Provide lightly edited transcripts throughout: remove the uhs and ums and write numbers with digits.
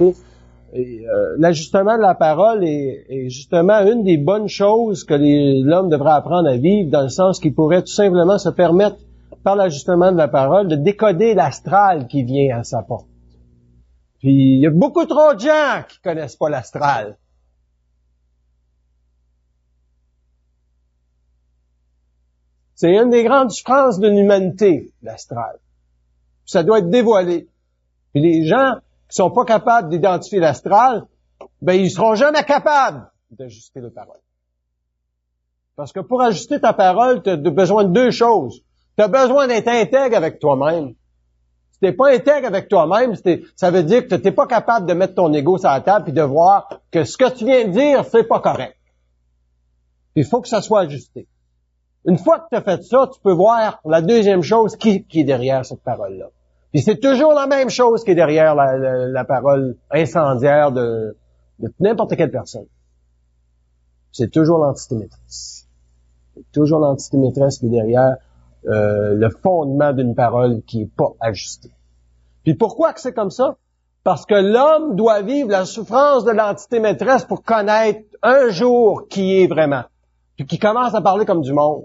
développer. Et, l'ajustement de la parole est justement une des bonnes choses que l'homme devrait apprendre à vivre, dans le sens qu'il pourrait tout simplement se permettre, par l'ajustement de la parole, de décoder l'astral qui vient à sa porte. Puis, il y a beaucoup trop de gens qui connaissent pas l'astral. C'est une des grandes souffrances de l'humanité, l'astral. Ça doit être dévoilé. Puis les gens qui sont pas capables d'identifier l'astral, ben ils seront jamais capables d'ajuster les paroles. Parce que pour ajuster ta parole, tu as besoin de deux choses. Tu as besoin d'être intègre avec toi-même. Si t'es pas intègre avec toi-même, ça veut dire que tu n'es pas capable de mettre ton ego sur la table et de voir que ce que tu viens de dire, c'est pas correct. Il faut que ça soit ajusté. Une fois que tu as fait ça, tu peux voir la deuxième chose qui est derrière cette parole-là. Puis c'est toujours la même chose qui est derrière la parole incendiaire de n'importe quelle personne. C'est toujours l'entité maîtresse. C'est toujours l'entité maîtresse qui est derrière le fondement d'une parole qui est pas ajustée. Puis pourquoi que c'est comme ça? Parce que l'homme doit vivre la souffrance de l'entité maîtresse pour connaître un jour qui est vraiment. Puis qui commence à parler comme du monde.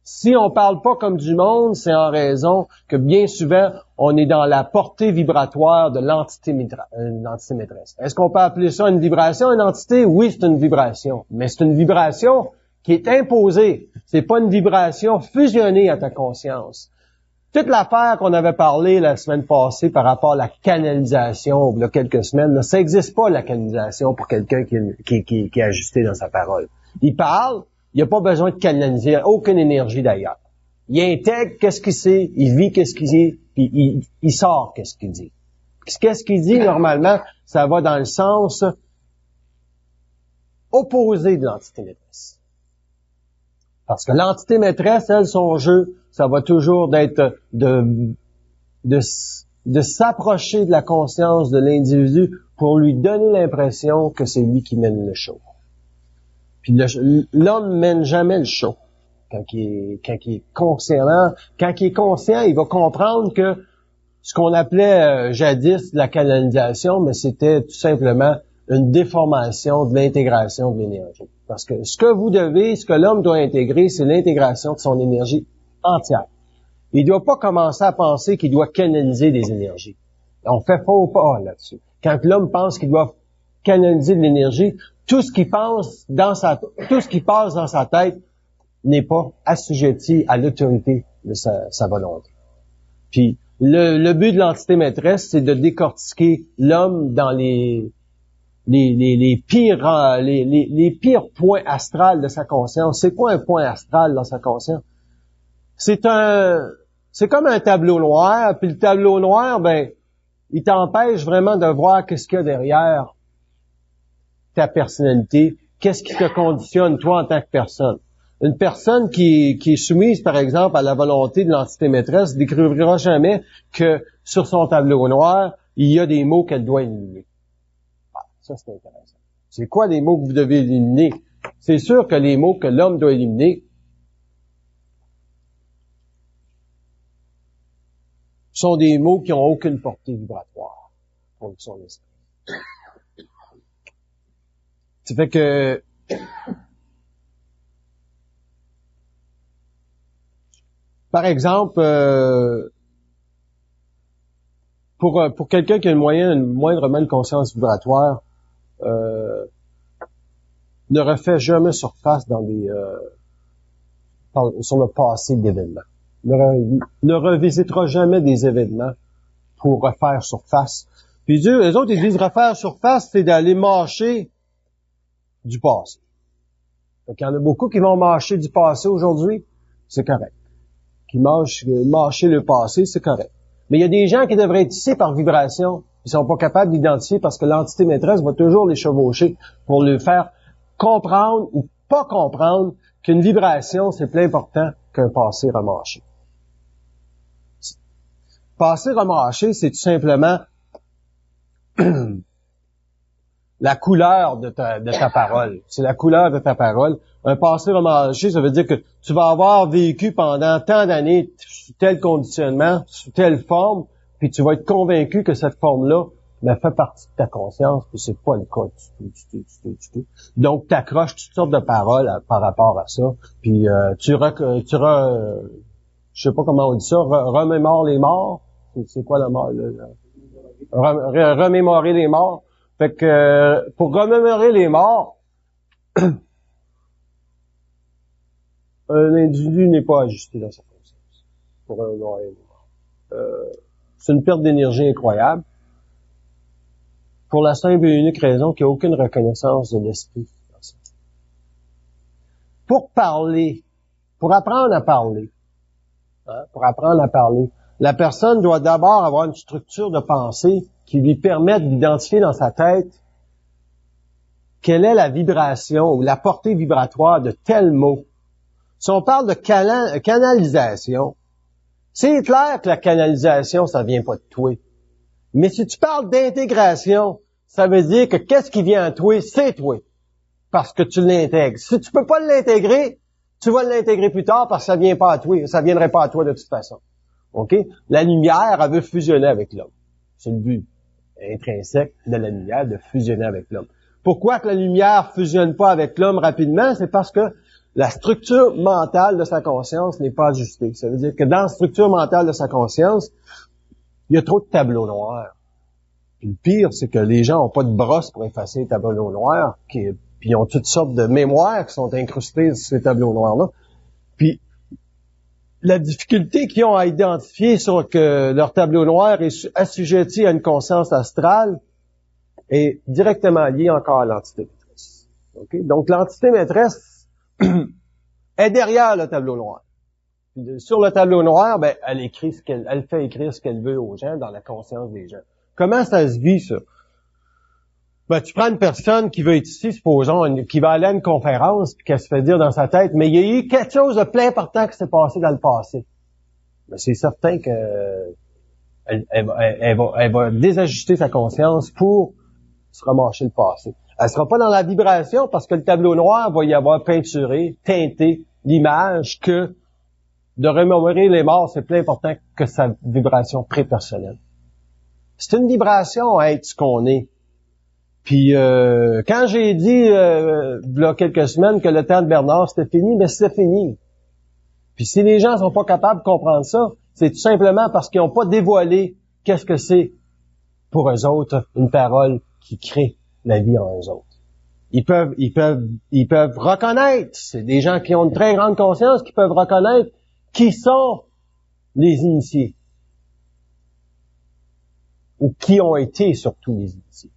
Si on parle pas comme du monde, c'est en raison que bien souvent, on est dans la portée vibratoire de l'entité maîtresse. Est-ce qu'on peut appeler ça une vibration, une entité? Oui, c'est une vibration. Mais c'est une vibration qui est imposée. C'est pas une vibration fusionnée à ta conscience. Toute l'affaire qu'on avait parlé la semaine passée par rapport à la canalisation, il y a quelques semaines, là, ça n'existe pas la canalisation pour quelqu'un qui est ajusté dans sa parole. Il parle, il n'a pas besoin de canaliser aucune énergie d'ailleurs. Il intègre qu'est-ce qu'il sait, il vit qu'est-ce qu'il dit, puis il sort qu'est-ce qu'il dit. Qu'est-ce qu'il dit normalement, ça va dans le sens opposé de l'entité maîtresse. Parce que l'entité maîtresse, elle, son jeu, ça va toujours d'être de s'approcher de la conscience de l'individu pour lui donner l'impression que c'est lui qui mène le show. Puis l'homme mène jamais le show. Quand il est conscient, il va comprendre que ce qu'on appelait jadis la canalisation, mais c'était tout simplement une déformation de l'intégration de l'énergie. Parce que ce que l'homme doit intégrer, c'est l'intégration de son énergie entière. Il ne doit pas commencer à penser qu'il doit canaliser des énergies. On fait faux pas là-dessus. Quand l'homme pense qu'il doit canaliser de l'énergie, tout ce qui passe dans sa tête n'est pas assujetti à l'autorité de sa volonté. Puis, le but de l'entité maîtresse, c'est de décortiquer l'homme dans les pires points astrales de sa conscience. C'est quoi un point astral dans sa conscience? C'est comme un tableau noir, puis le tableau noir, ben, il t'empêche vraiment de voir qu'est-ce qu'il y a derrière ta personnalité, qu'est-ce qui te conditionne, toi, en tant que personne. Une personne qui est soumise, par exemple, à la volonté de l'entité maîtresse, ne découvrira jamais que sur son tableau noir, il y a des mots qu'elle doit éliminer. Ah, ça, c'est intéressant. C'est quoi les mots que vous devez éliminer? C'est sûr que les mots que l'homme doit éliminer sont des mots qui n'ont aucune portée vibratoire pour son esprit. Ça fait que par exemple, pour quelqu'un qui a moindrement une conscience vibratoire, ne refait jamais surface sur le passé d'événements. Ne revisitera jamais des événements pour refaire surface. Puis les autres, ils disent refaire surface, c'est d'aller mâcher du passé. Donc, il y en a beaucoup qui vont mâcher du passé aujourd'hui, c'est correct. Qui mâcher le passé, c'est correct. Mais il y a des gens qui devraient être tissés par vibration. Ils sont pas capables d'identifier parce que l'entité maîtresse va toujours les chevaucher pour le faire comprendre ou pas comprendre qu'une vibration, c'est plus important qu'un passé remâché. Passé remâché, c'est tout simplement la couleur de ta parole. C'est la couleur de ta parole. Un passé remâché, ça veut dire que tu vas avoir vécu pendant tant d'années sous tel conditionnement, sous telle forme, puis tu vas être convaincu que cette forme-là mais fait partie de ta conscience, puis c'est pas le cas du tout. Donc, t'accroches toutes sortes de paroles par rapport à ça, puis je sais pas comment on dit ça, remémore les morts. C'est quoi la mort? Remémorer les morts. Fait que pour remémorer les morts, un individu n'est pas ajusté dans sa conscience. Pour remémorer les morts. C'est une perte d'énergie incroyable. Pour la simple et unique raison qu'il n'y a aucune reconnaissance de l'esprit. Pour parler, pour apprendre à parler, la personne doit d'abord avoir une structure de pensée qui lui permette d'identifier dans sa tête quelle est la vibration ou la portée vibratoire de tel mot. Si on parle de canalisation, c'est clair que la canalisation, ça vient pas de toi. Mais si tu parles d'intégration, ça veut dire que qu'est-ce qui vient à toi, c'est toi. Parce que tu l'intègres. Si tu peux pas l'intégrer, tu vas l'intégrer plus tard parce que ça vient pas à toi. Ça viendrait pas à toi de toute façon. OK? La lumière, elle veut fusionner avec l'homme. C'est le but intrinsèque de la lumière, de fusionner avec l'homme. Pourquoi que la lumière fusionne pas avec l'homme rapidement? C'est parce que la structure mentale de sa conscience n'est pas ajustée. Ça veut dire que dans la structure mentale de sa conscience, il y a trop de tableaux noirs. Puis le pire, c'est que les gens n'ont pas de brosse pour effacer les tableaux noirs, puis ils ont toutes sortes de mémoires qui sont incrustées sur ces tableaux noirs-là. Puis la difficulté qu'ils ont à identifier sur que leur tableau noir est assujetti à une conscience astrale est directement liée encore à l'entité maîtresse. Okay? Donc l'entité maîtresse est derrière le tableau noir. Sur le tableau noir, ben, elle fait écrire ce qu'elle veut aux gens dans la conscience des gens. Comment ça se vit, ça? Ben, tu prends une personne qui veut être ici, supposons, qui va aller à une conférence, puis qu'elle se fait dire dans sa tête, mais il y a eu quelque chose de plein important qui s'est passé dans le passé. Ben, c'est certain que elle va désajuster sa conscience pour se remarcher le passé. Elle sera pas dans la vibration parce que le tableau noir va y avoir peinturé, teinté l'image que de remémorer les morts, c'est plus important que sa vibration pré-personnelle. C'est une vibration à être ce qu'on est. Puis quand j'ai dit il y a quelques semaines que le temps de Bernard c'était fini, ben c'est fini. Puis si les gens sont pas capables de comprendre ça, c'est tout simplement parce qu'ils n'ont pas dévoilé qu'est-ce que c'est pour eux autres une parole qui crée la vie en eux autres. Ils peuvent reconnaître, c'est des gens qui ont une très grande conscience qui peuvent reconnaître qui sont les initiés. Ou qui ont été surtout les initiés.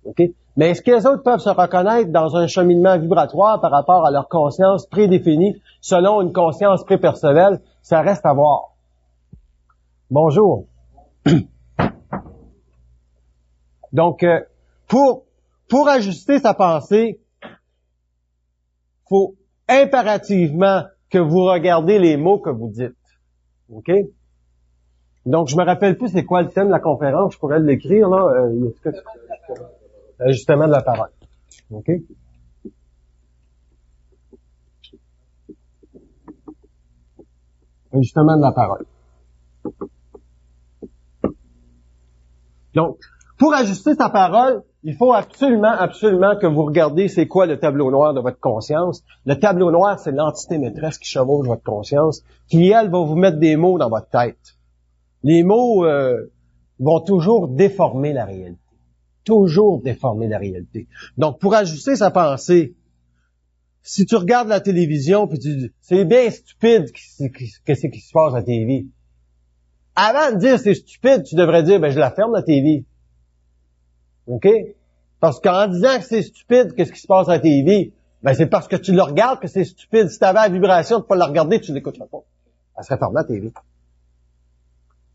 OK? Mais est-ce que les autres peuvent se reconnaître dans un cheminement vibratoire par rapport à leur conscience prédéfinie selon une conscience prépersonnelle? Ça reste à voir. Bonjour. Donc, pour ajuster sa pensée, faut impérativement que vous regardez les mots que vous dites. OK? Donc, je me rappelle plus c'est quoi le thème de la conférence. Je pourrais l'écrire, là. Ajustement de la parole. OK? Ajustement de la parole. Donc, pour ajuster sa parole, il faut absolument que vous regardiez c'est quoi le tableau noir de votre conscience. Le tableau noir, c'est l'entité maîtresse qui chevauche votre conscience, qui, elle, va vous mettre des mots dans votre tête. Les mots vont toujours déformer la réalité. Toujours déformer la réalité. Donc, pour ajuster sa pensée, si tu regardes la télévision puis tu dis « c'est bien stupide qu'est-ce qui se passe à la TV », avant de dire « c'est stupide », tu devrais dire « ben je la ferme la TV ». OK? Parce qu'en disant que c'est stupide qu'est-ce qui se passe à la TV, ben c'est parce que tu le regardes que c'est stupide. Si tu avais la vibration de pas la regarder, tu l'écouterais pas. Elle serait fermée la TV.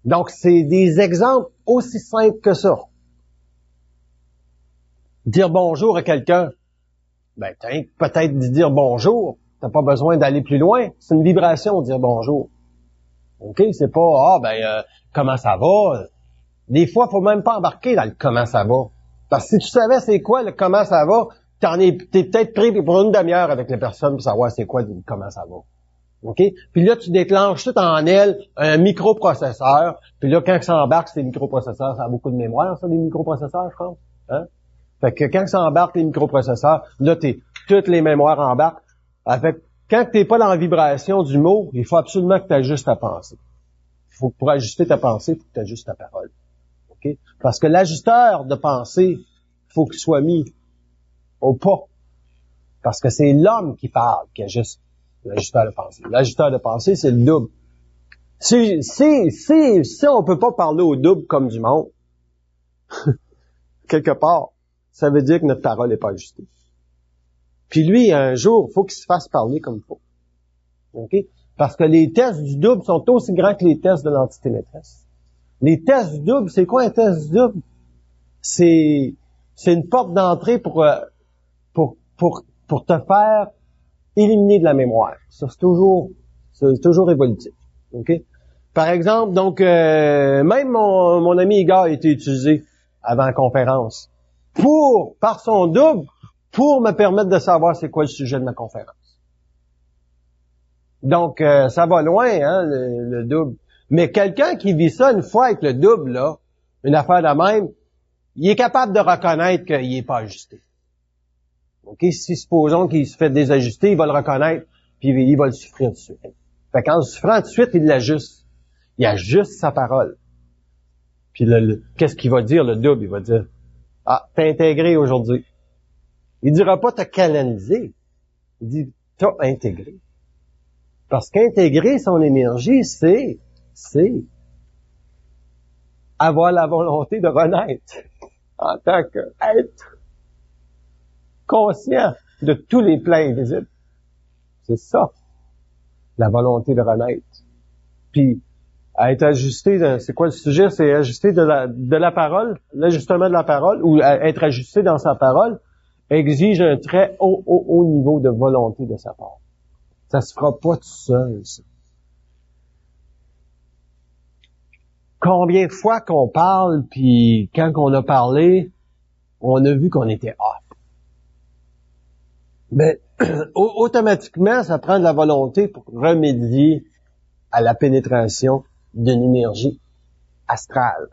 Donc, c'est des exemples aussi simples que ça. Dire bonjour à quelqu'un, ben peut-être dire bonjour, t'as pas besoin d'aller plus loin, c'est une vibration dire bonjour. OK, c'est pas comment ça va. Des fois, faut même pas embarquer dans le comment ça va. Parce que si tu savais c'est quoi le comment ça va, t'es peut-être pris pour une demi-heure avec les personnes pour savoir c'est quoi le comment ça va. OK? Puis là, tu déclenches tout en elle un microprocesseur. Puis là, quand ça embarque, ces microprocesseurs, ça a beaucoup de mémoire, ça, des microprocesseurs, je pense. Hein? Fait que quand ça embarque les microprocesseurs, là, toutes les mémoires embarquent. Fait que quand t'es pas dans la vibration du mot, il faut absolument que tu ajustes ta pensée. Pour ajuster ta pensée, il faut que tu ajustes ta parole. OK? Parce que l'ajusteur de pensée, il faut qu'il soit mis au pas. Parce que c'est l'homme qui parle, qui ajuste l'ajusteur de pensée. L'ajusteur de pensée, c'est le double. Si on peut pas parler au double comme du monde, quelque part, ça veut dire que notre parole n'est pas ajustée. Puis lui, un jour, il faut qu'il se fasse parler comme il faut. OK? Parce que les tests du double sont aussi grands que les tests de l'entité maîtresse. Les tests du double, c'est quoi un test du double? C'est une porte d'entrée pour te faire éliminer de la mémoire. Ça, c'est toujours évolutif. OK? Par exemple, donc, même mon ami Igor a été utilisé avant la conférence par son double, pour me permettre de savoir c'est quoi le sujet de ma conférence. Donc, ça va loin, hein, le double. Mais quelqu'un qui vit ça une fois avec le double, là, une affaire de même, il est capable de reconnaître qu'il n'est pas ajusté. OK? Si, supposons qu'il se fait désajuster, il va le reconnaître, puis il va le souffrir tout de suite. Fait qu'en le souffrant tout de suite, il l'ajuste. Il ajuste sa parole. Puis qu'est-ce qu'il va dire, le double? Il va dire, « Ah, t'as intégré aujourd'hui. » Il dira pas « t'as canalisé ». Il dit « t'as intégré ». Parce qu'intégrer son énergie, c'est avoir la volonté de renaître en tant qu'être conscient de tous les plans invisibles. C'est ça, la volonté de renaître. Puis, à être ajusté, c'est quoi le sujet? C'est ajuster de la parole, l'ajustement de la parole, ou être ajusté dans sa parole, exige un très haut niveau de volonté de sa part. Ça se fera pas tout seul, ça. Combien de fois qu'on parle, puis quand on a parlé, on a vu qu'on était off. Mais automatiquement, ça prend de la volonté pour remédier à la pénétration d'une énergie astrale.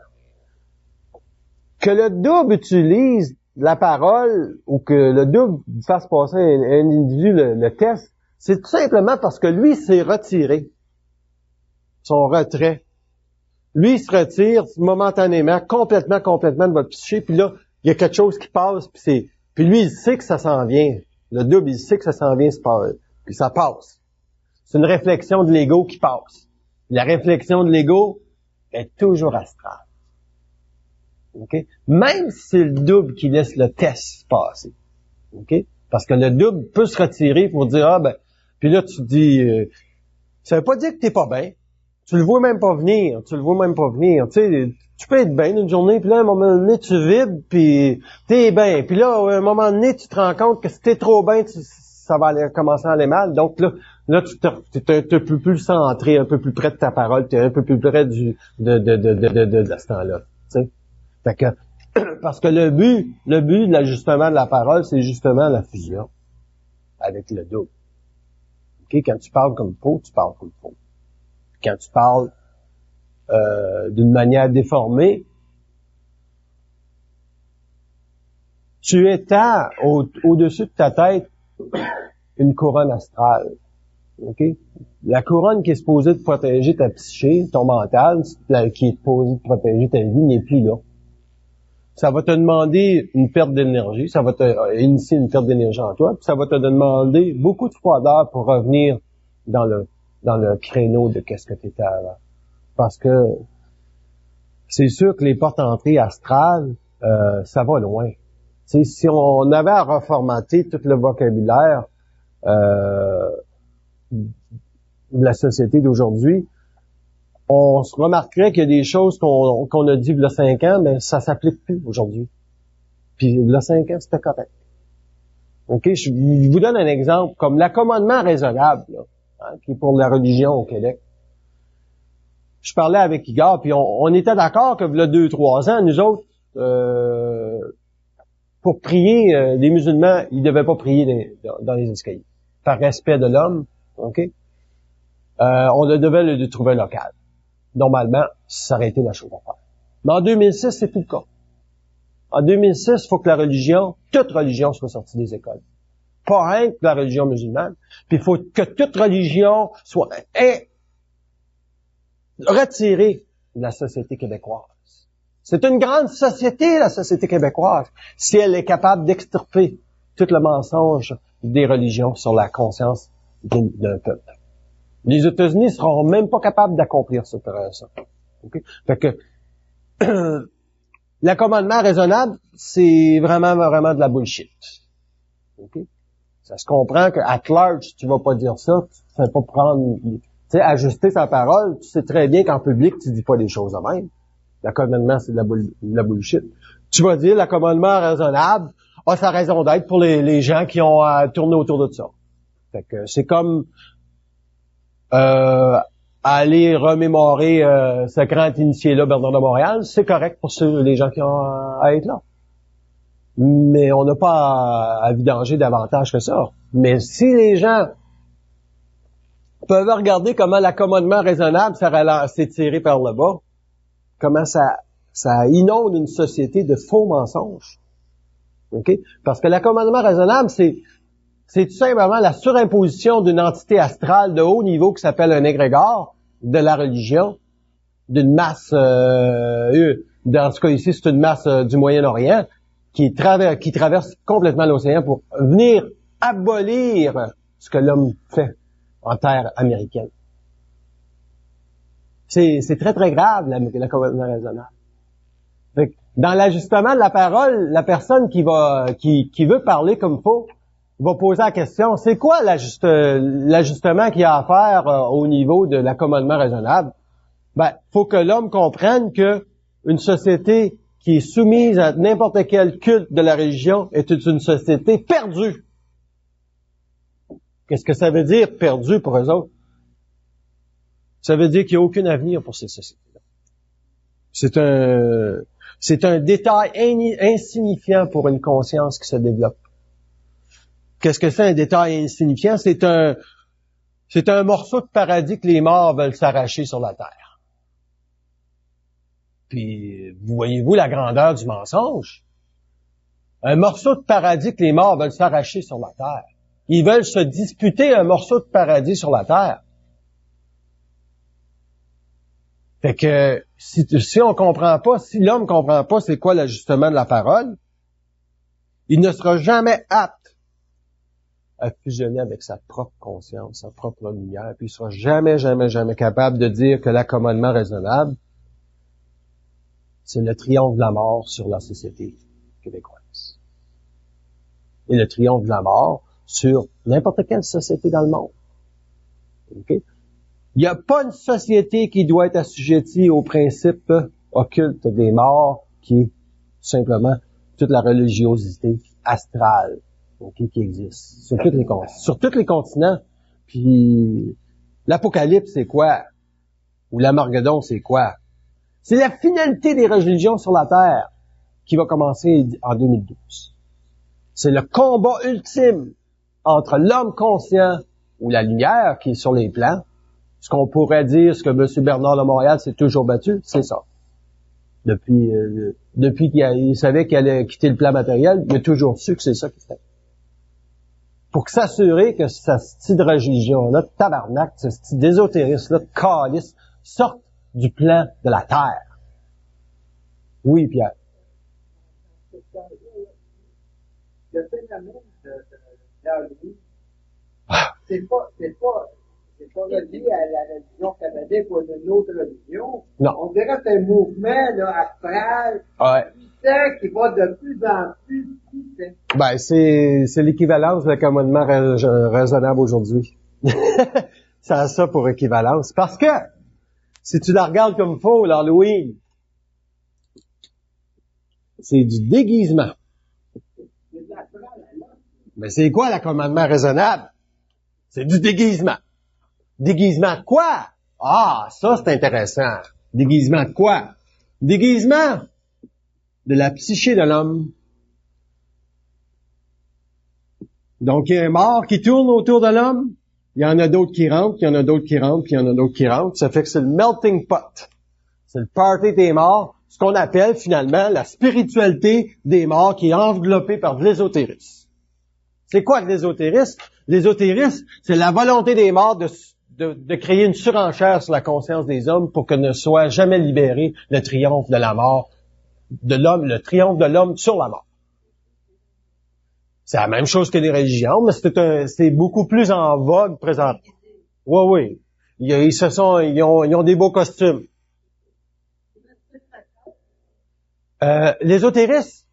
Que le double utilise la parole ou que le double fasse passer un individu le test, c'est tout simplement parce que lui s'est retiré. Son retrait. Lui, il se retire momentanément, complètement de votre psyché, puis là, il y a quelque chose qui passe, puis lui, il sait que ça s'en vient. Le double, il sait que ça s'en vient, puis ça passe. C'est une réflexion de l'ego qui passe. La réflexion de l'ego est toujours astrale. OK? Même si c'est le double qui laisse le test passer. OK? Parce que le double peut se retirer pour dire, puis là, tu te dis, ça veut pas dire que t'es pas bien. Tu le vois même pas venir. Tu sais, tu peux être bien une journée, puis là, à un moment donné, tu vibres, puis t'es bien. Puis là, à un moment donné, tu te rends compte que si t'es trop bien, ça va commencer à aller mal. Donc là, tu t'es un peu plus centré, un peu plus près de ta parole, t'es un peu plus près de ce temps-là. Tu sais. Fait que, parce que le but de l'ajustement de la parole, c'est justement la fusion avec le double. OK? Quand tu parles comme il faut, tu parles comme il faut. Quand tu parles d'une manière déformée, tu étends au-dessus de ta tête une couronne astrale. OK? La couronne qui est supposée de protéger ta psyché, ton mental, qui est supposée de protéger ta vie, n'est plus là. Ça va te demander une perte d'énergie, ça va initier une perte d'énergie en toi, puis ça va te demander beaucoup de froideur pour revenir dans le créneau de qu'est-ce que tu étais avant. Parce que c'est sûr que les portes d'entrée astrales, ça va loin. T'sais, si on avait à reformater tout le vocabulaire de la société d'aujourd'hui, on se remarquerait qu'il y a des choses qu'on a dit il y a 5 ans, mais ça s'applique plus aujourd'hui. Puis il y a 5 ans, c'était correct. OK? Je vous donne un exemple, comme l'accommodement raisonnable, là, hein, qui est pour la religion au Québec. Je parlais avec Igor, puis on était d'accord que il y a 2-3 ans, nous autres, pour prier, les musulmans, ils devaient pas prier dans les escaliers. Par respect de l'homme, OK? on devait le trouver local. Normalement, ça aurait été la chose à faire. Mais en 2006, c'est plus le cas. En 2006, il faut que toute religion soit sortie des écoles. Pas rien que la religion musulmane. Puis il faut que toute religion soit retirée de la société québécoise. C'est une grande société, la société québécoise, si elle est capable d'extirper tout le mensonge des religions sur la conscience d'un peuple. Les États-Unis seront même pas capables d'accomplir ça. Okay? Fait que l'accommodement raisonnable, c'est vraiment de la bullshit. Okay? Ça se comprend qu'à large, tu vas pas dire ça, tu vas pas prendre, tu sais, ajuster sa parole, tu sais très bien qu'en public, tu dis pas des choses de même. L'accommodement, c'est de la bullshit. Tu vas dire l'accommodement raisonnable a sa raison d'être pour les gens qui ont tourné autour de ça. Fait que c'est comme aller remémorer ce grand initié-là, Bernard de Montréal, c'est correct pour les gens qui ont à être là. Mais on n'a pas à vidanger davantage que ça. Mais si les gens peuvent regarder comment l'accommodement raisonnable s'est tiré par le bas, comment ça inonde une société de faux mensonges. Okay? Parce que l'accommodement raisonnable, c'est tout simplement la surimposition d'une entité astrale de haut niveau qui s'appelle un égrégore de la religion, d'une masse, dans ce cas ici, c'est une masse du Moyen-Orient, qui traverse complètement l'océan pour venir abolir ce que l'homme fait en terre américaine. C'est très, très grave, l'accommodement raisonnable. Fait que dans l'ajustement de la parole, la personne qui veut parler comme faut, va poser la question, c'est quoi l'ajustement qu'il y a à faire au niveau de l'accommodement raisonnable? Ben, faut que l'homme comprenne que une société qui est soumise à n'importe quel culte de la religion est une société perdue. Qu'est-ce que ça veut dire, perdue pour eux autres? Ça veut dire qu'il n'y a aucun avenir pour ces sociétés-là. C'est un détail insignifiant pour une conscience qui se développe. Qu'est-ce que c'est un détail insignifiant? C'est un morceau de paradis que les morts veulent s'arracher sur la terre. Puis, voyez-vous la grandeur du mensonge? Un morceau de paradis que les morts veulent s'arracher sur la terre. Ils veulent se disputer un morceau de paradis sur la terre. Fait que, si on comprend pas, si l'homme comprend pas c'est quoi l'ajustement de la parole, il ne sera jamais apte à fusionner avec sa propre conscience, sa propre lumière, puis il sera jamais capable de dire que l'accommodement raisonnable, c'est le triomphe de la mort sur la société québécoise. Et le triomphe de la mort sur n'importe quelle société dans le monde. Okay? Il n'y a pas une société qui doit être assujettie au principe occulte des morts, qui est simplement toute la religiosité astrale, okay, qui existe sur tous les continents. Puis l'Apocalypse, c'est quoi? Ou l'Armageddon, c'est quoi? C'est la finalité des religions sur la Terre qui va commencer en 2012. C'est le combat ultime entre l'homme conscient ou la lumière qui est sur les plans. Ce qu'on pourrait dire, ce que M. Bernard de Montréal s'est toujours battu, c'est ça. Depuis qu'il savait qu'il allait quitter le plan matériel, il a toujours su que c'est ça qu'il fait. Pour s'assurer que cette style de religion-là, de tabarnak, ce style d'ésotérisme-là, de calice, sorte du plan de la terre. Oui, Pierre. Le phénomène de l'Halloween, c'est pas relié à la religion catholique ou à une autre religion. Non. On dirait que c'est un mouvement là, astral, puissant, qui va de plus en plus puissant. Ben, c'est l'équivalence de l'accommodement raisonnable aujourd'hui. Ça a ça pour équivalence. Parce que, si tu la regardes comme il faut, l'Halloween, c'est du déguisement. Mais c'est quoi l'accommodement raisonnable? C'est du déguisement. Déguisement de quoi? Ah, ça c'est intéressant. Déguisement de quoi? Déguisement de la psyché de l'homme. Donc il y a un mort qui tourne autour de l'homme. il y en a d'autres qui rentrent, puis il y en a d'autres qui rentrent, puis il y en a d'autres qui rentrent. Ça fait que c'est le melting pot. C'est le party des morts, ce qu'on appelle finalement la spiritualité des morts qui est enveloppée par l'ésotérisme. C'est quoi l'ésotérisme? L'ésotérisme, c'est la volonté des morts de créer une surenchère sur la conscience des hommes pour que ne soit jamais libéré le triomphe de la mort, de l'homme, le triomphe de l'homme sur la mort. C'est la même chose que les religions, mais c'est beaucoup plus en vogue présentement. Oui. Ils ont des beaux costumes. L'ésotérisme.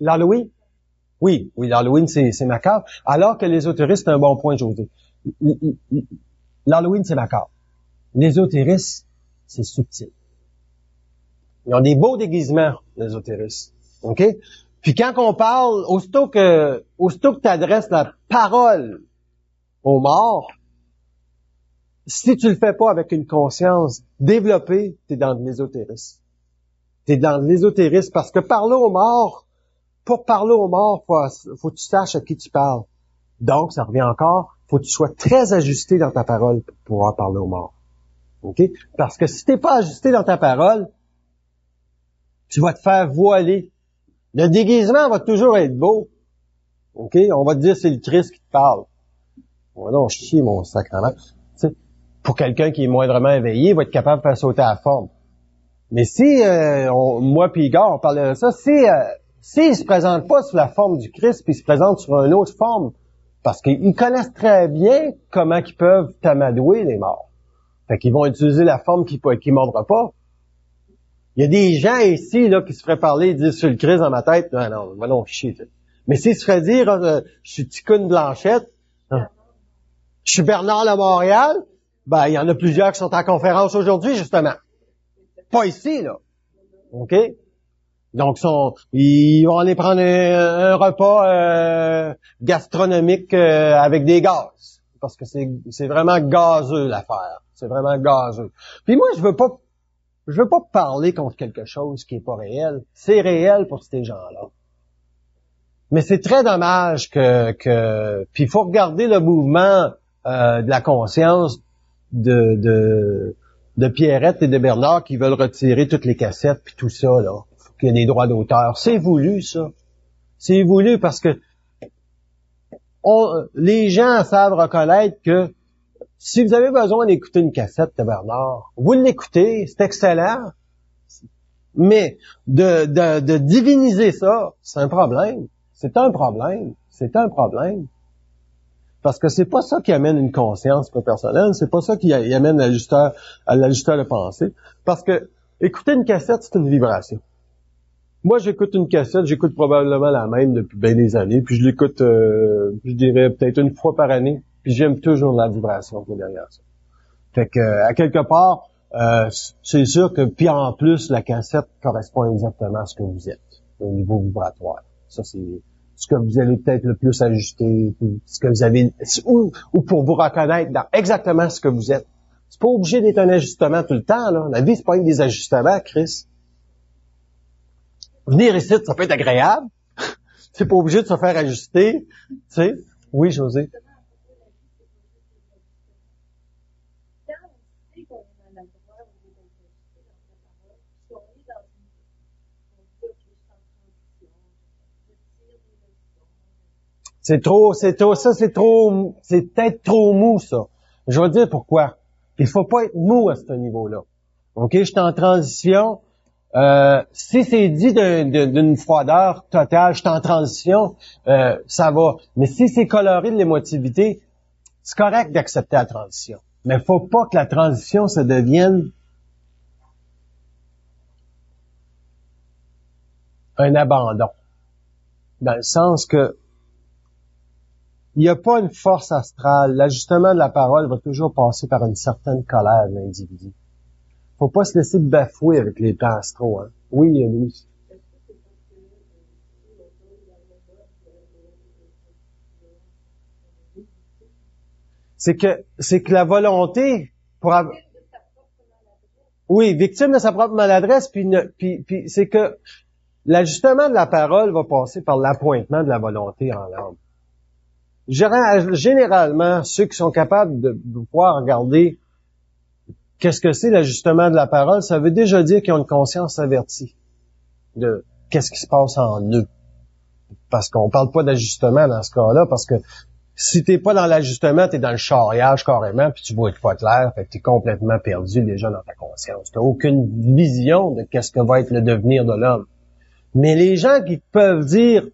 L'Halloween. Oui, l'Halloween, c'est macabre. Alors que l'ésotérisme, c'est un bon point, José. L'Halloween, c'est macabre. L'ésotérisme, c'est subtil. Ils ont des beaux déguisements, l'ésotérisme. OK? Puis quand on parle, aussitôt que tu adresses la parole aux morts, si tu le fais pas avec une conscience développée, t'es dans l'ésotérisme. T'es dans l'ésotérisme parce que parler aux morts, pour parler aux morts, faut que tu saches à qui tu parles. Donc, ça revient encore, faut que tu sois très ajusté dans ta parole pour pouvoir parler aux morts. OK? Parce que si t'es pas ajusté dans ta parole, tu vas te faire voiler. Le déguisement va toujours être beau. OK? On va te dire c'est le Christ qui te parle. Ouais, non, chier, mon sacrement. Tu sais, pour quelqu'un qui est moindrement éveillé, il va être capable de faire sauter la forme. Mais si, moi puis Igor, on parlait de ça, s'il se présente pas sous la forme du Christ, puis il se présente sur une autre forme, parce qu'ils connaissent très bien comment ils peuvent t'amadouer, les morts. Fait qu'ils vont utiliser la forme qui mordra pas. Il y a des gens ici, là, qui se feraient parler, ils disent sur le Christ dans ma tête, non, chier, t'sais. Mais s'ils se feraient dire, je suis Ticoune Blanchette, je suis Bernard de Montréal, ben, il y en a plusieurs qui sont en conférence aujourd'hui, justement. Pas ici, là. OK? Donc, ils vont aller prendre un repas gastronomique avec des gaz. Parce que c'est vraiment gazeux, l'affaire. C'est vraiment gazeux. Puis moi, je veux pas parler contre quelque chose qui est pas réel. C'est réel pour ces gens-là. Mais c'est très dommage puis il faut regarder le mouvement de la conscience de Pierrette et de Bernard qui veulent retirer toutes les cassettes puis tout ça, là. Faut qu'il y ait des droits d'auteur. C'est voulu, ça. C'est voulu parce que les gens savent reconnaître que si vous avez besoin d'écouter une cassette de Bernard, vous l'écoutez, c'est excellent. Mais de diviniser ça, c'est un problème. C'est un problème. C'est un problème. Parce que c'est pas ça qui amène une conscience personnelle, c'est pas ça qui amène l'ajusteur de pensée. Parce que écouter une cassette, c'est une vibration. Moi, j'écoute une cassette, j'écoute probablement la même depuis bien des années, puis je l'écoute, je dirais peut-être une fois par année, puis j'aime toujours la vibration qui est derrière ça. Fait que, à quelque part, c'est sûr que, puis en plus, la cassette correspond exactement à ce que vous êtes, au niveau vibratoire. Ça, c'est ce que vous allez peut-être le plus ajuster, ce que vous avez, ou pour vous reconnaître dans exactement ce que vous êtes. C'est pas obligé d'être un ajustement tout le temps, là. La vie, c'est pas une des ajustements, Chris. Venir ici, ça peut être agréable. C'est pas obligé de se faire ajuster. Tu sais? Oui, José. C'est peut-être trop mou, ça. Je vais dire pourquoi. Il faut pas être mou à ce niveau-là. OK? Je suis en transition. Si c'est dit d'une froideur totale, je suis en transition, ça va. Mais si c'est coloré de l'émotivité, c'est correct d'accepter la transition. Mais il faut pas que la transition se devienne un abandon. Dans le sens que il n'y a pas une force astrale. L'ajustement de la parole va toujours passer par une certaine colère de l'individu. Faut pas se laisser bafouer avec les plans astraux, hein. Oui, Louis. C'est que la volonté pour avoir... Oui, victime de sa propre maladresse, puis c'est que l'ajustement de la parole va passer par l'appointement de la volonté en l'âme. généralement, ceux qui sont capables de pouvoir regarder qu'est-ce que c'est l'ajustement de la parole, ça veut déjà dire qu'ils ont une conscience avertie de qu'est-ce qui se passe en eux. Parce qu'on parle pas d'ajustement dans ce cas-là, parce que si t'es pas dans l'ajustement, t'es dans le charriage carrément, puis tu vois pas clair, fait que t'es complètement perdu déjà dans ta conscience. T'as aucune vision de qu'est-ce que va être le devenir de l'homme. Mais les gens qui peuvent dire,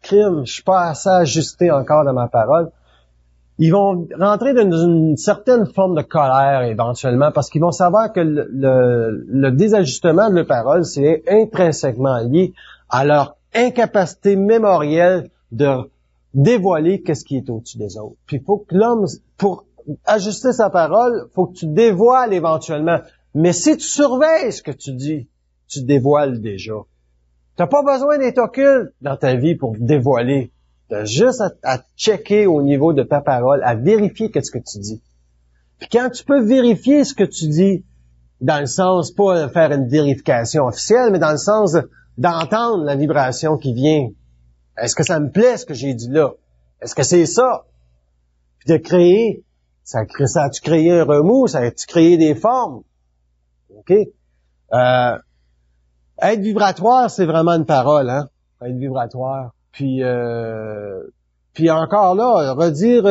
crime, je suis pas assez ajusté encore dans ma parole, ils vont rentrer dans une certaine forme de colère éventuellement, parce qu'ils vont savoir que le désajustement de leur parole, c'est intrinsèquement lié à leur incapacité mémorielle de dévoiler qu'est-ce qui est au-dessus des autres. Puis il faut que l'homme, pour ajuster sa parole, faut que tu dévoiles éventuellement. Mais si tu surveilles ce que tu dis, tu dévoiles déjà. T'as pas besoin d'être occulte dans ta vie pour dévoiler. T'as juste à checker au niveau de ta parole, à vérifier qu'est-ce que tu dis. Puis quand tu peux vérifier ce que tu dis, dans le sens, pas faire une vérification officielle, mais dans le sens d'entendre la vibration qui vient. Est-ce que ça me plaît ce que j'ai dit là? Être c'est ça? Puis de créer, ça a-tu créé un remous? Ça a-tu créé des formes? OK? Être vibratoire, c'est vraiment une parole, hein? Être vibratoire. Puis encore là, redire,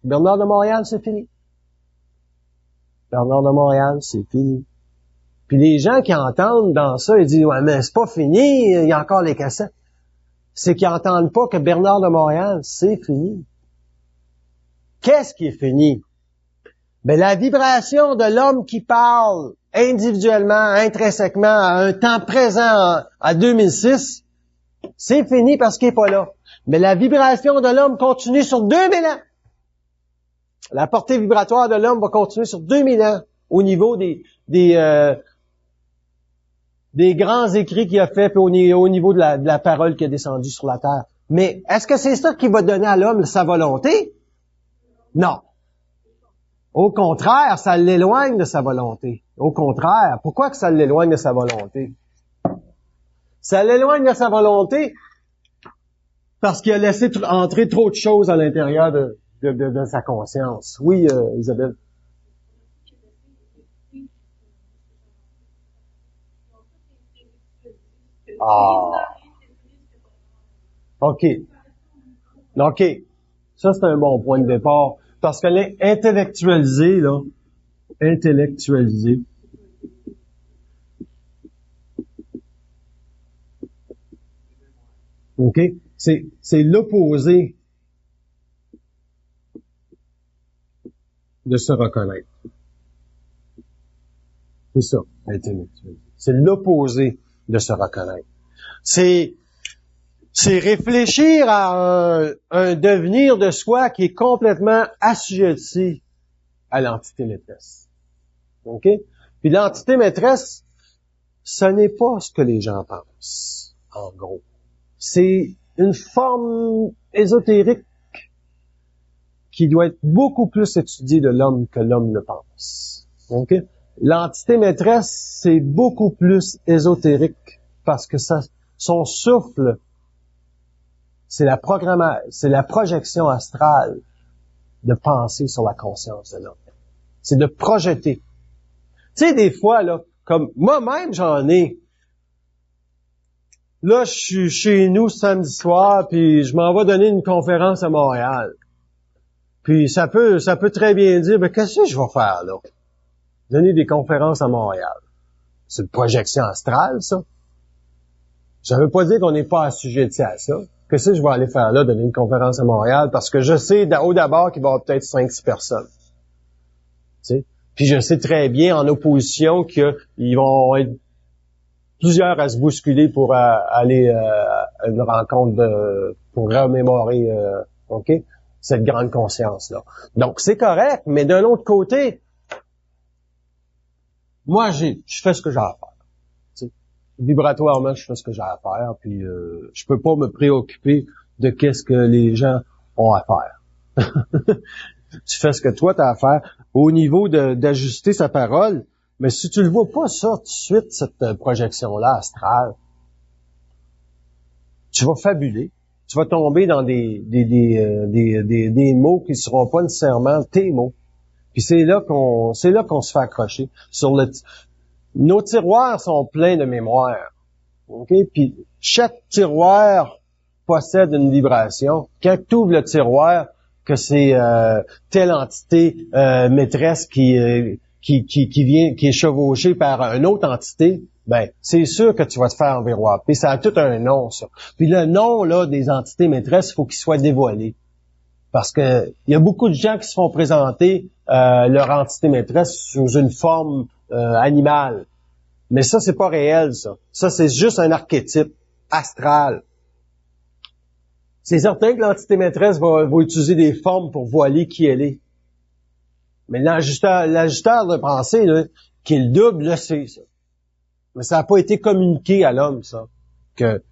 Bernard de Montréal, c'est fini. Bernard de Montréal, c'est fini. Puis les gens qui entendent dans ça, ils disent, ouais, mais c'est pas fini, il y a encore les cassettes. C'est qu'ils entendent pas que Bernard de Montréal, c'est fini. Qu'est-ce qui est fini? Ben, la vibration de l'homme qui parle individuellement, intrinsèquement, à un temps présent, à 2006, c'est fini parce qu'il est pas là. Mais la vibration de l'homme continue sur 2000 ans. La portée vibratoire de l'homme va continuer sur 2000 ans au niveau des grands écrits qu'il a fait, puis au niveau de la parole qui est descendue sur la terre. Mais est-ce que c'est ça qui va donner à l'homme sa volonté? Non. Au contraire, ça l'éloigne de sa volonté. Au contraire. Pourquoi que ça l'éloigne de sa volonté? Ça l'éloigne de sa volonté parce qu'il a laissé entrer trop de choses à l'intérieur de sa conscience. Oui, Isabelle? OK. OK. Ça, c'est un bon point de départ. Parce que l'intellectualiser, là, intellectualiser, OK? C'est l'opposé de se reconnaître. C'est ça, intellectualiser. C'est l'opposé de se reconnaître. C'est réfléchir à un devenir de soi qui est complètement assujetti à l'entité maîtresse. OK? Puis l'entité maîtresse, ce n'est pas ce que les gens pensent, en gros. C'est une forme ésotérique qui doit être beaucoup plus étudiée de l'homme que l'homme ne pense. OK? L'entité maîtresse, c'est beaucoup plus ésotérique parce que son souffle, c'est la projection astrale de penser sur la conscience de l'homme. C'est de projeter. Tu sais, des fois, là, comme moi-même, j'en ai. Là, je suis chez nous samedi soir, puis je m'en vais donner une conférence à Montréal. Puis ça peut très bien dire, ben qu'est-ce que je vais faire là? Donner des conférences à Montréal. C'est une projection astrale, ça. Ça veut pas dire qu'on n'est pas assujetti à ça. Qu'est-ce que je vais aller faire là, donner une conférence à Montréal, parce que je sais au d'abord qu'il va y avoir peut-être 5-6 personnes. Tu sais? Puis je sais très bien en opposition qu'ils vont être plusieurs à se bousculer pour aller à une rencontre pour remémorer OK, cette grande conscience-là. Donc c'est correct, mais d'un autre côté, moi je fais ce que j'ai à faire. Tu sais. Vibratoirement, je fais ce que j'ai à faire, puis je peux pas me préoccuper de qu'est-ce que les gens ont à faire. Tu fais ce que toi tu as à faire au niveau d'ajuster sa parole. Mais si tu le vois pas ça tout de suite, cette projection-là astrale, tu vas fabuler. tu vas tomber dans des mots qui seront pas nécessairement tes mots. Puis c'est là qu'on se fait accrocher. Nos tiroirs sont pleins de mémoire. OK? Puis chaque tiroir possède une vibration. Quand tu ouvres le tiroir, que c'est telle entité maîtresse qui est chevauchée par une autre entité, ben c'est sûr que tu vas te faire enviroiper. Ça a tout un nom, ça. Puis le nom là des entités maîtresses, il faut qu'il soit dévoilé. Parce que il y a beaucoup de gens qui se font présenter leur entité maîtresse sous une forme animale. Mais ça, c'est pas réel, ça. Ça, c'est juste un archétype astral. C'est certain que l'entité maîtresse va utiliser des formes pour voiler qui elle est. Mais l'ajusteur de pensée, là, qui est le double, le sait, ça. Mais ça n'a pas été communiqué à l'homme, ça. Que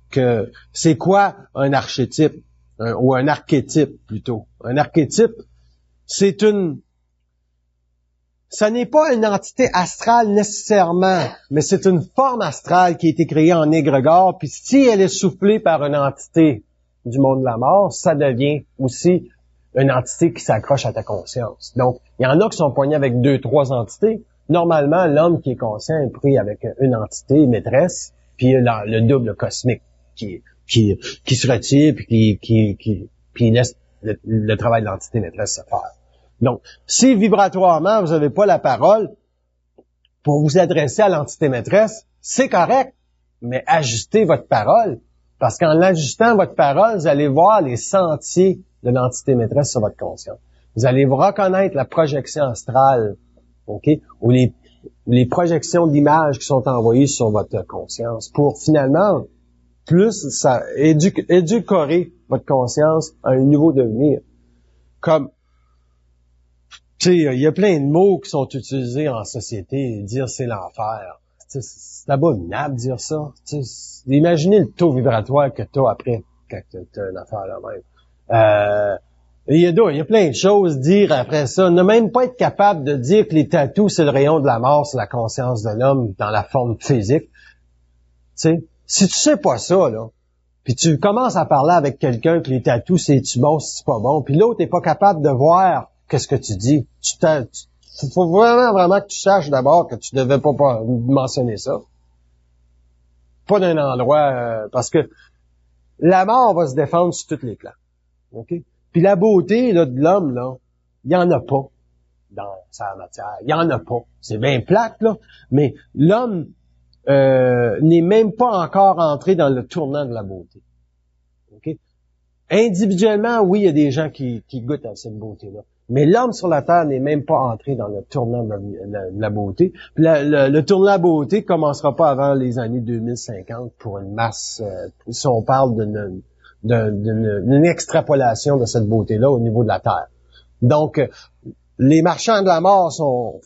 c'est quoi un archétype? Ou un archétype, plutôt. Un archétype, ça n'est pas une entité astrale nécessairement, mais c'est une forme astrale qui a été créée en égrégore, puis si elle est soufflée par une entité du monde de la mort, ça devient aussi une entité qui s'accroche à ta conscience. Donc, il y en a qui sont poignés avec 2, 3 entités. Normalement, l'homme qui est conscient est pris avec une entité maîtresse, puis le double cosmique qui se retire, puis qui laisse le travail de l'entité maîtresse se faire. Donc, si vibratoirement, vous n'avez pas la parole pour vous adresser à l'entité maîtresse, c'est correct, mais ajustez votre parole. Parce qu'en ajustant votre parole, vous allez voir les sentiers de l'entité maîtresse sur votre conscience. Vous allez vous reconnaître la projection astrale, OK? Ou les projections d'images qui sont envoyées sur votre conscience pour finalement plus ça éduquer votre conscience à un nouveau devenir. Comme tu sais, il y a plein de mots qui sont utilisés en société. Dire c'est l'enfer. C'est abominable de dire ça. Imaginez le taux vibratoire que tu as après quand tu as une affaire là-même. Il y a plein de choses à dire après ça. Ne même pas être capable de dire que les tatous, c'est le rayon de la mort sur la conscience de l'homme dans la forme physique. Tu sais, si tu sais pas ça, là, puis tu commences à parler avec quelqu'un que les tatous, c'est-tu bon, c'est pas bon, puis l'autre n'est pas capable de voir qu'est-ce que tu dis. Faut vraiment que tu saches d'abord que tu devais pas mentionner ça. Pas d'un endroit, parce que la mort va se défendre sur tous les plans. OK? Puis la beauté là, de l'homme, là, il y en a pas dans sa matière. Il y en a pas. C'est bien plate, là, mais l'homme n'est même pas encore entré dans le tournant de la beauté. OK? Individuellement, oui, il y a des gens qui goûtent à cette beauté-là. Mais l'homme sur la Terre n'est même pas entré dans le tournant de la beauté. Puis le tournant de la beauté commencera pas avant les années 2050 pour une masse, si on parle d'une extrapolation de cette beauté-là au niveau de la Terre. Donc, les marchands de la mort ont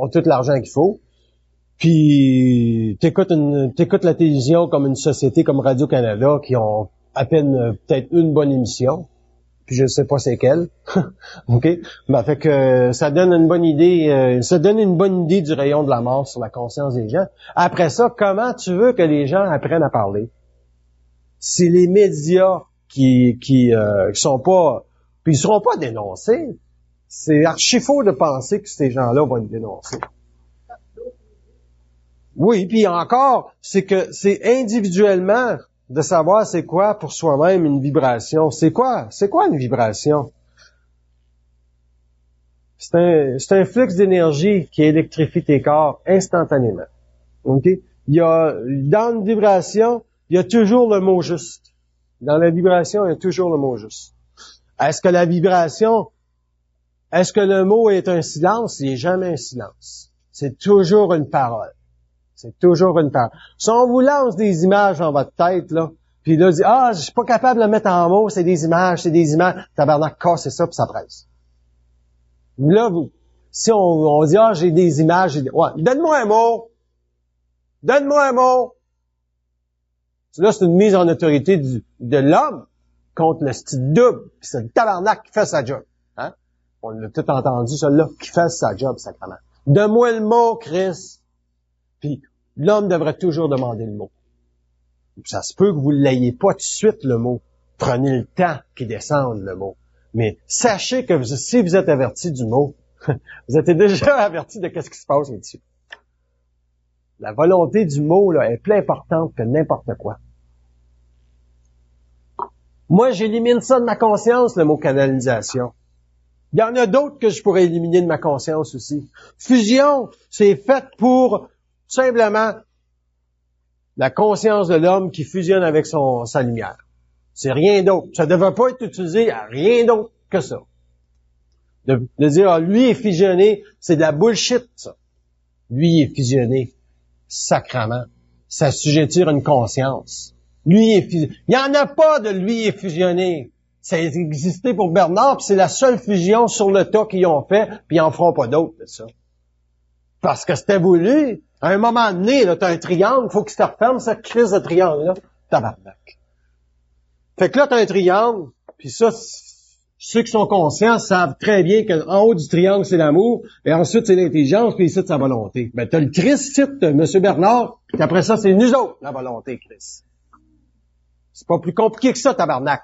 tout l'argent qu'il faut. Puis, t'écoutes la télévision comme une société comme Radio-Canada qui ont à peine peut-être une bonne émission. Puis je sais pas c'est quelle. OK? Ben, fait que ça donne une bonne idée, du rayon de la mort sur la conscience des gens. Après ça, comment tu veux que les gens apprennent à parler? C'est les médias qui sont pas, puis ils seront pas dénoncés. C'est archi faux de penser que ces gens-là vont être dénoncés. Oui, puis encore, c'est que c'est individuellement de savoir c'est quoi pour soi-même une vibration. C'est quoi une vibration? C'est un flux d'énergie qui électrifie tes corps instantanément. OK? Dans une vibration, il y a toujours le mot juste. Dans la vibration, il y a toujours le mot juste. Est-ce que le mot est un silence? Il n'est jamais un silence. C'est toujours une parole. C'est toujours une parole. Si on vous lance des images dans votre tête, là, puis là, dit, je suis pas capable de le mettre en mots, c'est des images, tabarnak, cassez ça, puis ça presse. Là, si on dit, j'ai des images, donne-moi un mot. Donne-moi un mot. Là, c'est une mise en autorité de l'homme contre le style double, puis c'est le tabarnak qui fait sa job. Hein? On l'a tout entendu, celui-là, qui fait sa job, sacrément. Donne-moi le mot, Chris. Puis l'homme devrait toujours demander le mot. Ça se peut que vous ne l'ayez pas tout de suite, le mot. Prenez le temps qu'il descende, le mot. Mais sachez que si vous êtes averti du mot, vous êtes déjà averti de ce qui se passe là-dessus. La volonté du mot là, est plus importante que n'importe quoi. Moi, j'élimine ça de ma conscience, le mot canalisation. Il y en a d'autres que je pourrais éliminer de ma conscience aussi. Fusion, c'est fait pour simplement la conscience de l'homme qui fusionne avec sa lumière. C'est rien d'autre. Ça ne devrait pas être utilisé à rien d'autre que ça. De dire, lui est fusionné, c'est de la bullshit, ça. Lui est fusionné, sacrement. S'assujettir à une conscience. Lui est fusionné. Il n'y en a pas de lui est fusionné. Ça a existé pour Bernard, puis c'est la seule fusion sur le tas qu'ils ont fait, puis ils n'en feront pas d'autres de ça. Parce que c'était voulu. À un moment donné, là, t'as un triangle, il faut qu'il se referme, cette crise de triangle-là. Tabarnak. Fait que là, t'as un triangle, puis ça, ceux qui sont conscients savent très bien qu'en haut du triangle, c'est l'amour, et ensuite, c'est l'intelligence, puis ici, c'est sa volonté. Ben, t'as le Christ, ici, M. Bernard, puis après ça, c'est nous autres, la volonté, Christ. C'est pas plus compliqué que ça, tabarnak.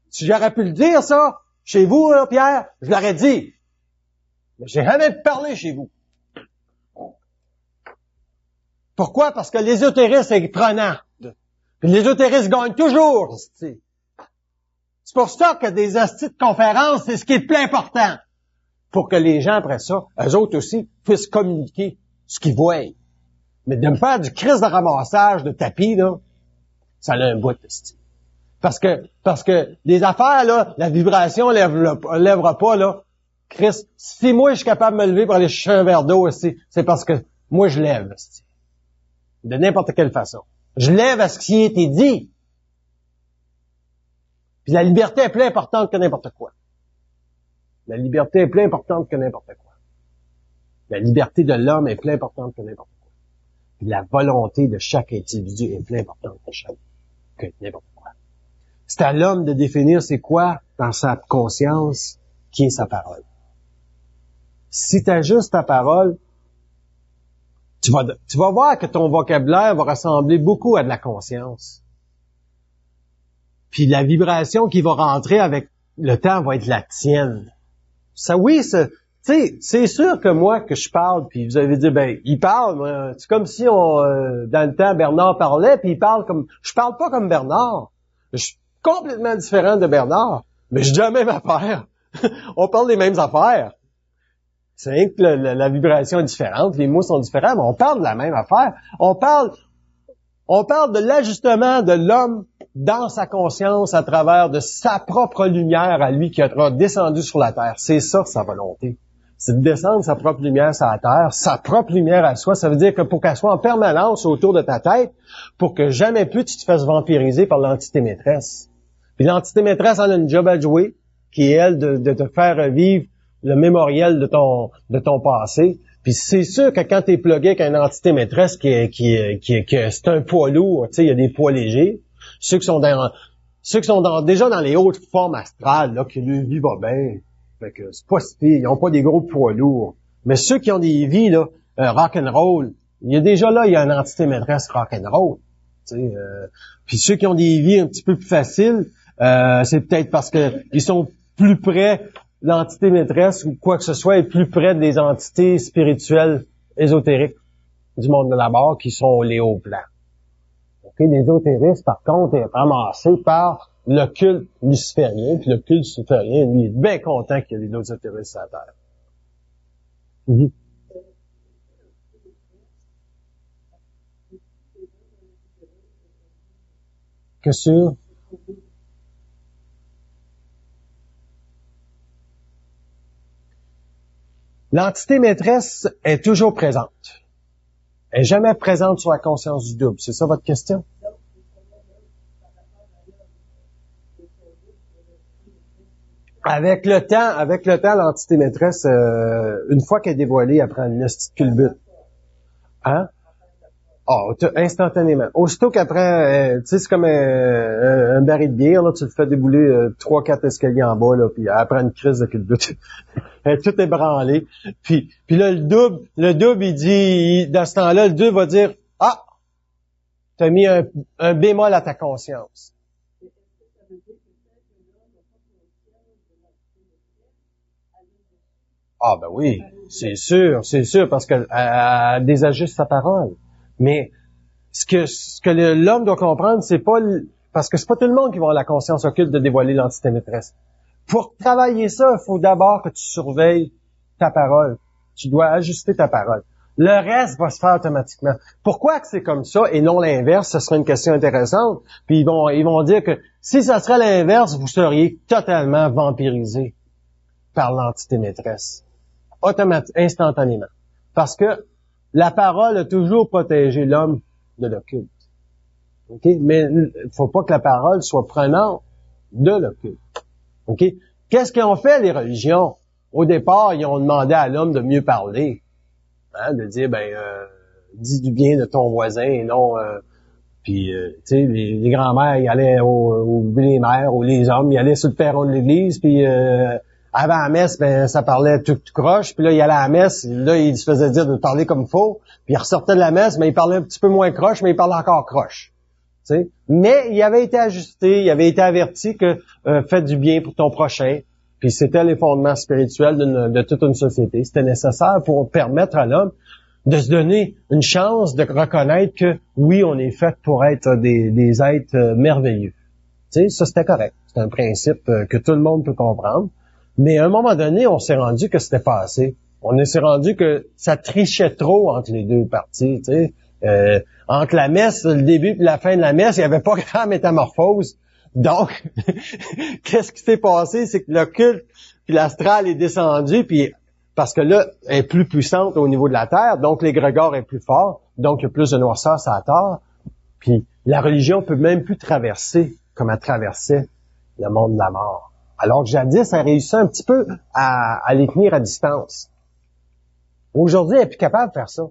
Si j'aurais pu le dire, ça, chez vous, là, Pierre, je l'aurais dit. Mais j'ai jamais parlé chez vous. Pourquoi? Parce que l'ésotérisme est prenant. Puis l'ésotérisme gagne toujours. C'est pour ça que des hosties de conférences, c'est ce qui est le plus important. Pour que les gens, après ça, eux autres aussi, puissent communiquer ce qu'ils voient. Mais de me faire du crise de ramassage de tapis, là, ça a un bout de style. Parce que les affaires, là, la vibration lèvera pas, là. Chris, si moi, je suis capable de me lever pour aller chercher un verre d'eau aussi, c'est parce que moi, je lève, style. De n'importe quelle façon. Je lève à ce qui a été dit. Puis la liberté est plus importante que n'importe quoi. La liberté est plus importante que n'importe quoi. La liberté de l'homme est plus importante que n'importe quoi. Puis la volonté de chaque individu est plus importante que n'importe quoi. C'est à l'homme de définir c'est quoi, dans sa conscience, qui est sa parole. Si tu ajustes ta parole, tu vas voir que ton vocabulaire va ressembler beaucoup à de la conscience. Puis la vibration qui va rentrer avec le temps va être la tienne. Ça, oui, tu sais, c'est sûr que moi, que je parle, puis vous avez dit, ben, il parle, c'est comme si dans le temps, Bernard parlait, puis il parle comme, je parle pas comme Bernard. Je suis complètement différent de Bernard, mais je dis la même affaire. On parle des mêmes affaires. C'est rien que la vibration est différente, les mots sont différents, mais on parle de la même affaire. On parle de l'ajustement de l'homme dans sa conscience à travers de sa propre lumière à lui qui sera descendu sur la terre. C'est ça, sa volonté. C'est de descendre sa propre lumière sur la terre, sa propre lumière à soi. Ça veut dire que pour qu'elle soit en permanence autour de ta tête, pour que jamais plus tu te fasses vampiriser par l'entité maîtresse. Puis l'entité maîtresse en a une job à jouer, qui est elle de te faire vivre le mémoriel de ton passé. Puis c'est sûr que quand tu es plugué avec une entité maîtresse qui c'est un poids lourd, tu sais, il y a des poids légers. Ceux qui sont déjà dans les hautes formes astrales, là, qui leur vie va bien. Fait que c'est pas si pire, ils ont pas des gros poids lourds. Mais ceux qui ont des vies, là, rock'n'roll, il y a une entité maîtresse rock'n'roll. Puis ceux qui ont des vies un petit peu plus faciles, c'est peut-être parce que ils sont plus près, l'entité maîtresse ou quoi que ce soit est plus près des entités spirituelles ésotériques du monde de la mort qui sont les hauts plans. Okay? L'ésotérisme, par contre, est ramassé par le culte luciférien, puis le culte luciférien, lui, est bien content qu'il y ait des ésotéristes sur la Terre. Mm-hmm. Que sûr? L'entité maîtresse est toujours présente. Elle est jamais présente sur la conscience du double. C'est ça votre question? Avec le temps, l'entité maîtresse, une fois qu'elle est dévoilée, elle prend une hostie de culbute. Hein? Instantanément. Aussitôt qu'après, tu sais, c'est comme un baril de bière, là, tu le fais débouler 3-4 escaliers en bas, là, puis elle prend une crise de culbute. Tout est branlé. Puis là, le double, il dit, dans ce temps-là, le double va dire, t'as mis un bémol à ta conscience. Ah ben oui, c'est sûr, parce que elle désajuste sa parole. Mais ce que l'homme doit comprendre, c'est pas parce que c'est pas tout le monde qui va avoir la conscience occulte de dévoiler l'entité maîtresse. Pour travailler ça, il faut d'abord que tu surveilles ta parole. Tu dois ajuster ta parole. Le reste va se faire automatiquement. Pourquoi que c'est comme ça et non l'inverse? Ce serait une question intéressante. Puis ils vont dire que si ça serait l'inverse, vous seriez totalement vampirisé par l'entité maîtresse. Instantanément. Parce que la parole a toujours protégé l'homme de l'occulte. OK? Mais il faut pas que la parole soit prenante de l'occulte. OK? Qu'est-ce qu'ont fait les religions? Au départ, ils ont demandé à l'homme de mieux parler. Hein, de dire, dis du bien de ton voisin et non... Puis, tu sais, les grands-mères, ils allaient les mères ou les hommes, ils allaient sur le perron de l'église, puis avant la messe, ça parlait tout croche, puis là, il allait à la messe, là, il se faisait dire de parler comme faux, puis il ressortait de la messe, mais il parlait un petit peu moins croche, mais il parlait encore croche. Tu sais. Mais il avait été ajusté, il avait été averti que fais du bien pour ton prochain, puis c'était les fondements spirituels de toute une société. C'était nécessaire pour permettre à l'homme de se donner une chance de reconnaître que, oui, on est fait pour être des êtres merveilleux. Tu sais, ça, c'était correct. C'est un principe que tout le monde peut comprendre. Mais à un moment donné, on s'est rendu que c'était pas assez. On s'est rendu que ça trichait trop entre les deux parties, tu sais. Entre la messe, le début et la fin de la messe, il n'y avait pas grand métamorphose. Donc, qu'est-ce qui s'est passé? C'est que le culte puis l'astral est descendu, puis parce que là, elle est plus puissante au niveau de la terre, donc l'égrégore est plus fort, donc il y a plus de noirceur sur la terre, puis la religion peut même plus traverser comme elle traversait le monde de la mort. Alors que jadis, elle réussissait un petit peu à les tenir à distance. Aujourd'hui, elle est plus capable de faire ça.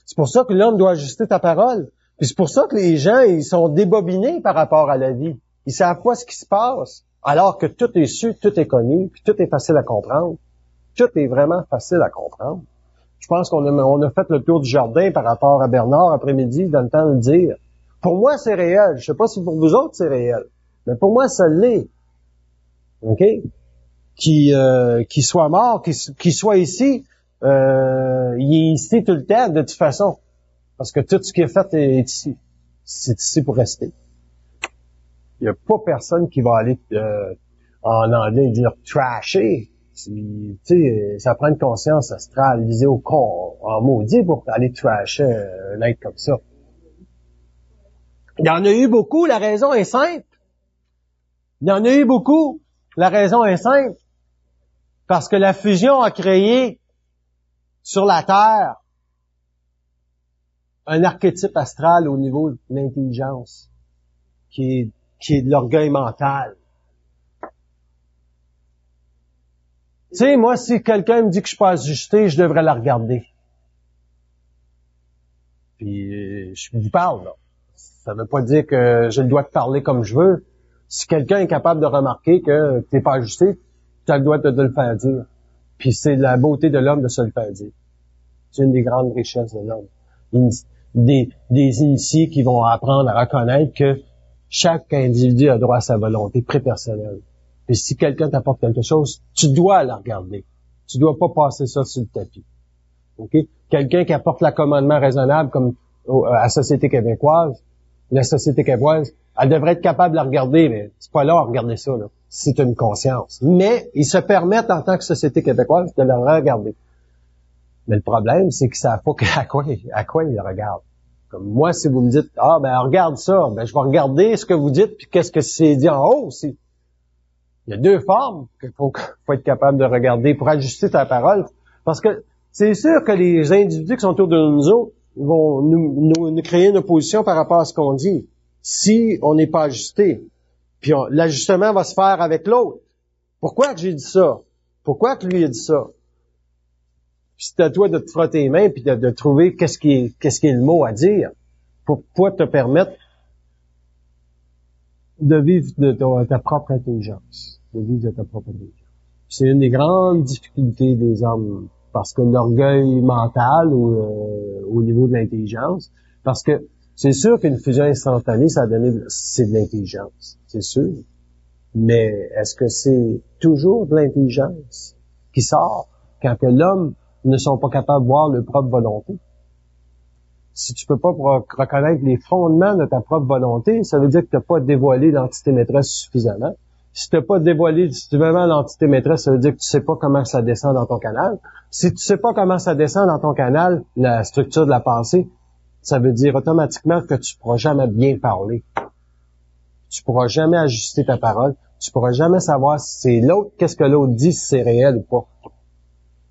C'est pour ça que l'homme doit ajuster ta parole. Puis c'est pour ça que les gens, ils sont débobinés par rapport à la vie. Ils savent pas ce qui se passe, alors que tout est su, tout est connu, puis tout est facile à comprendre. Tout est vraiment facile à comprendre. Je pense qu'on a fait le tour du jardin par rapport à Bernard après-midi, dans le temps de le dire. Pour moi, c'est réel. Je sais pas si pour vous autres, c'est réel. Mais pour moi, ça l'est. OK? Qui soit mort, qui soit ici, il est ici tout le temps, de toute façon. Parce que tout ce qui est fait est ici. C'est ici pour rester. Il n'y a pas personne qui va aller, en anglais, dire trasher. Tu sais, ça prend une conscience astrale, visée en maudit pour aller trasher un être comme ça. Il y en a eu beaucoup, la raison est simple. Il y en a eu beaucoup, la raison est simple. Parce que la fusion a créé sur la Terre un archétype astral au niveau de l'intelligence, qui est de l'orgueil mental. Tu sais, moi, si quelqu'un me dit que je suis pas ajusté, je devrais la regarder. Puis, je vous parle, là. Ça veut pas dire que je dois te parler comme je veux. Si quelqu'un est capable de remarquer que t'es pas ajusté, tu as le droit de le faire dire. Puis c'est la beauté de l'homme de se le faire dire. C'est une des grandes richesses de l'homme. Des initiés qui vont apprendre à reconnaître que chaque individu a droit à sa volonté prépersonnelle. Et si quelqu'un t'apporte quelque chose, tu dois la regarder. Tu dois pas passer ça sur le tapis. OK? Quelqu'un qui apporte l'accommodement raisonnable comme à la Société québécoise, la Société québécoise, elle devrait être capable de la regarder, mais c'est pas là à regarder ça, là. C'est une conscience. Mais ils se permettent, en tant que Société québécoise, de la regarder. Mais le problème, c'est qu'ils savent pas à quoi ils la regardent. Comme moi, si vous me dites, regarde ça, je vais regarder ce que vous dites, puis qu'est-ce que c'est dit en haut aussi. Il y a deux formes qu'il faut être capable de regarder pour ajuster ta parole. Parce que c'est sûr que les individus qui sont autour de nous autres vont nous créer une opposition par rapport à ce qu'on dit. Si on n'est pas ajusté. Puis l'ajustement va se faire avec l'autre. Pourquoi que j'ai dit ça? Pourquoi que lui a dit ça? Puis c'est à toi de te frotter les mains puis de trouver qu'est-ce qui est le mot à dire pour pouvoir te permettre de vivre de ta propre intelligence. De vivre de ta propre intelligence. C'est une des grandes difficultés des hommes parce que l'orgueil mental au niveau de l'intelligence, parce que C'est sûr qu'une fusion instantanée, c'est de l'intelligence. C'est sûr. Mais est-ce que c'est toujours de l'intelligence qui sort quand que l'homme ne sont pas capables de voir leur propre volonté? Si tu peux pas reconnaître les fondements de ta propre volonté, ça veut dire que tu n'as pas dévoilé l'entité maîtresse suffisamment. Si tu n'as pas dévoilé suffisamment l'entité maîtresse, ça veut dire que tu sais pas comment ça descend dans ton canal. Si tu sais pas comment ça descend dans ton canal, la structure de la pensée, ça veut dire automatiquement que tu pourras jamais bien parler. Tu pourras jamais ajuster ta parole. Tu pourras jamais savoir si c'est l'autre, qu'est-ce que l'autre dit, si c'est réel ou pas.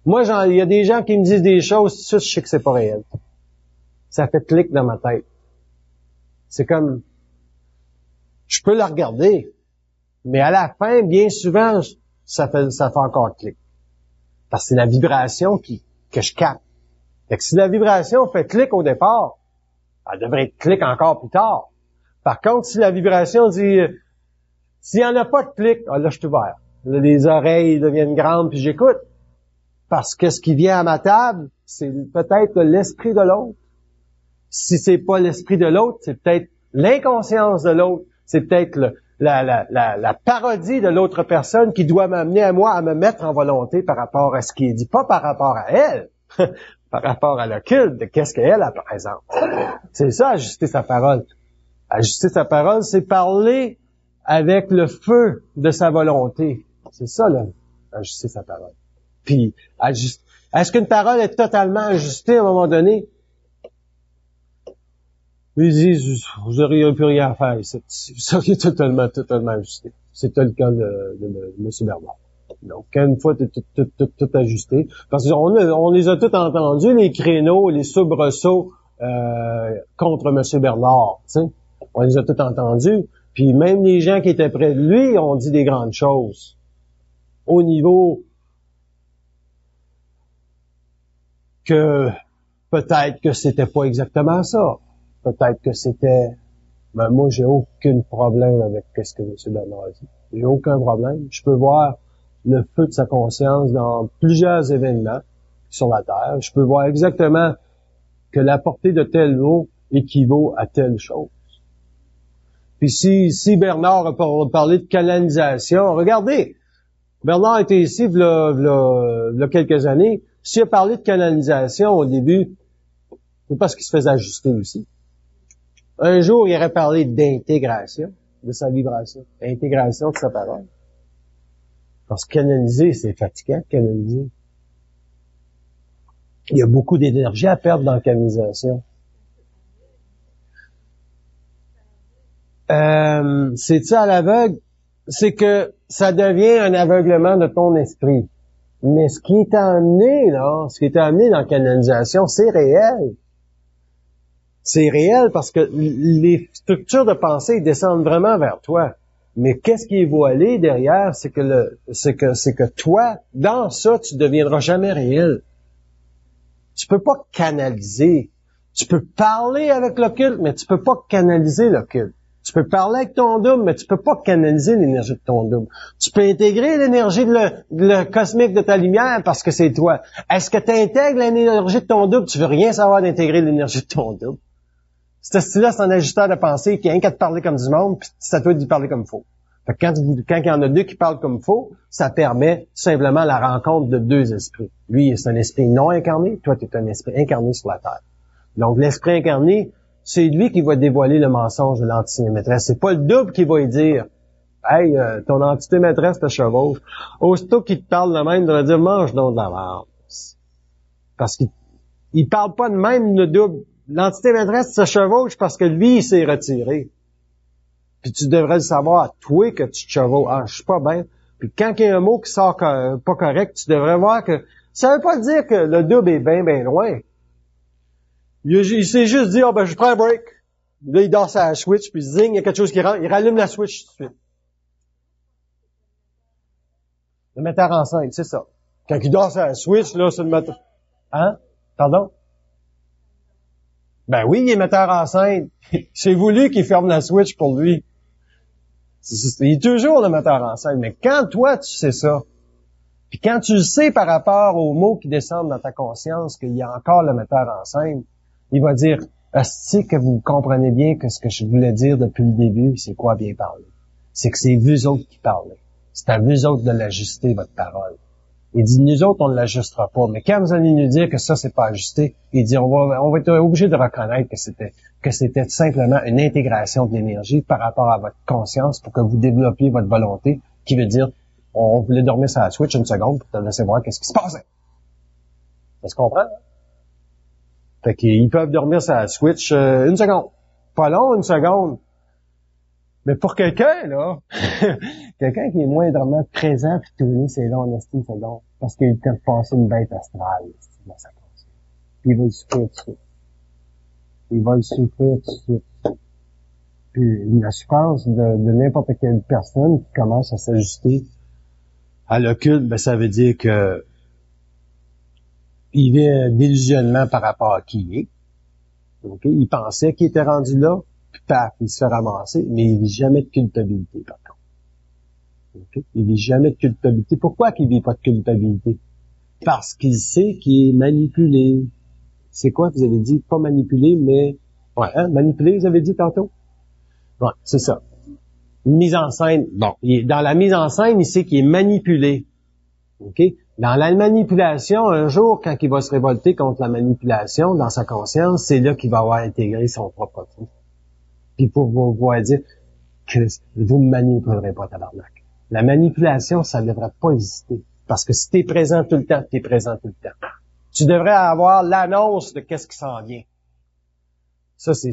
Moi, il y a des gens qui me disent des choses, tout de suite, je sais que c'est pas réel. Ça fait clic dans ma tête. C'est comme, je peux le regarder, mais à la fin, bien souvent, ça fait encore clic. Parce que c'est la vibration que je capte. Fait que si la vibration fait clic au départ, elle devrait être clic encore plus tard. Par contre, si la vibration dit, s'il n'y en a pas de clic, là, je suis ouvert. Là, les oreilles deviennent grandes, puis j'écoute. Parce que ce qui vient à ma table, c'est peut-être l'esprit de l'autre. Si c'est pas l'esprit de l'autre, c'est peut-être l'inconscience de l'autre. C'est peut-être la parodie de l'autre personne qui doit m'amener à moi à me mettre en volonté par rapport à ce qui est dit. Pas par rapport à elle, par rapport à l'occulte de qu'est-ce qu'elle présente. C'est ça, ajuster sa parole. Ajuster sa parole, c'est parler avec le feu de sa volonté. C'est ça, là, ajuster sa parole. Puis, est-ce qu'une parole est totalement ajustée à un moment donné? Ils disent, vous n'auriez plus rien à faire ici. Vous seriez totalement ajusté. C'était le cas de M. Bernard. Donc, une fois, tout ajusté. Parce qu'on les a tous entendus, les créneaux, les soubresauts contre M. Bernard. Tu sais. On les a tous entendus. Puis même les gens qui étaient près de lui ont dit des grandes choses. Au niveau que peut-être que c'était pas exactement ça. Peut-être que c'était... Ben moi, j'ai aucun problème avec ce que M. Bernard a dit. J'ai aucun problème. Je peux voir le feu de sa conscience dans plusieurs événements sur la Terre. Je peux voir exactement que la portée de tel mot équivaut à telle chose. Puis si Bernard a parlé de canalisation, regardez, Bernard était ici il y a quelques années. S'il a parlé de canalisation au début, c'est parce qu'il se faisait ajuster aussi. Un jour, il aurait parlé d'intégration, de sa vibration, intégration de sa parole. Parce que canaliser, c'est fatigant, canaliser. Il y a beaucoup d'énergie à perdre dans la canalisation. C'est-tu à l'aveugle? C'est que ça devient un aveuglement de ton esprit. Mais ce qui est amené dans la canalisation, c'est réel. C'est réel parce que les structures de pensée descendent vraiment vers toi. Mais qu'est-ce qui est voilé derrière, c'est que toi, dans ça, tu deviendras jamais réel. Tu peux pas canaliser. Tu peux parler avec l'occulte, mais tu peux pas canaliser l'occulte. Tu peux parler avec ton double, mais tu peux pas canaliser l'énergie de ton double. Tu peux intégrer l'énergie le cosmique de ta lumière parce que c'est toi. Est-ce que tu intègres l'énergie de ton double? Tu veux rien savoir d'intégrer l'énergie de ton double. Ce style-là, c'est un ajusteur de pensée qui a rien qu'à te parler comme du monde, puis c'est à toi d'y parler comme faux. Fait que quand il y en a deux qui parlent comme faux, ça permet simplement la rencontre de deux esprits. Lui, c'est un esprit non incarné, toi, tu es un esprit incarné sur la Terre. Donc, l'esprit incarné, c'est lui qui va dévoiler le mensonge de l'entité maîtresse. C'est pas le double qui va lui dire « Hey, ton entité maîtresse te chevauche. » Aussitôt qu'il te parle de même, il va dire « Mange donc de la merde. » Parce qu'il parle pas de même le double. L'entité maîtresse se chevauche parce que lui, il s'est retiré. Puis tu devrais le savoir, toi, que tu te chevauches. Ah, je suis pas bien. Puis quand il y a un mot qui sort pas correct, tu devrais voir que ça veut pas dire que le double est bien, bien loin. Il s'est juste dit, oh, ben, je prends un break. Là, il dort sa switch, puis zing, il y a quelque chose qui rentre, il rallume la switch tout de suite. Le metteur en scène, c'est ça. Quand il dort sa switch, là, c'est le metteur... Hein? Pardon? Ben oui, il est metteur en scène. C'est voulu qu'il ferme la switch pour lui. Il est toujours le metteur en scène. Mais quand toi, tu sais ça, puis quand tu le sais par rapport aux mots qui descendent dans ta conscience qu'il y a encore le metteur en scène, il va dire, Est-ce que vous comprenez bien que ce que je voulais dire depuis le début, c'est quoi bien parler? C'est que c'est vous autres qui parlez. C'est à vous autres de l'ajuster, votre parole. Il dit, nous autres, on ne l'ajustera pas. Mais quand vous allez nous dire que ça, c'est pas ajusté, il dit, on va être obligé de reconnaître que c'était simplement une intégration de l'énergie par rapport à votre conscience pour que vous développiez votre volonté, qui veut dire, on voulait dormir sur la Switch une seconde pour te laisser voir qu'est-ce qui se passait. Ça se comprend, hein? Fait qu'ils peuvent dormir sur la Switch une seconde. Pas long, une seconde. Mais pour quelqu'un, là, quelqu'un qui est moindrement présent puis tourner ses longs en estime seconde, parce qu'il peut passer une bête astrale dans sa conscience. Puis il va le souffrir tout de suite. Il va le souffrir tout de suite. Puis la souffrance de n'importe quelle personne qui commence à s'ajuster à l'occulte, ben ça veut dire que il vit un délusionnement par rapport à qui il est. Okay? Il pensait qu'il était rendu là, puis paf, il se fait ramasser, mais il vit jamais de culpabilité, par contre. Okay? Il vit jamais de culpabilité. Pourquoi qu'il vit pas de culpabilité? Parce qu'il sait qu'il est manipulé. C'est quoi, vous avez dit? Pas manipulé, mais... Ouais, hein? Manipulé, vous avez dit tantôt? Ouais, c'est ça. Une mise en scène. Bon, dans la mise en scène, il sait qu'il est manipulé. OK? Dans la manipulation, un jour, quand il va se révolter contre la manipulation dans sa conscience, c'est là qu'il va avoir intégré son propre truc. Puis pour vous voir dire que vous ne manipulerez pas, tabarnak. La manipulation, ça ne devrait pas exister. Parce que si tu es présent tout le temps, tu es présent tout le temps. Tu devrais avoir l'annonce de qu'est-ce qui s'en vient. Ça, c'est...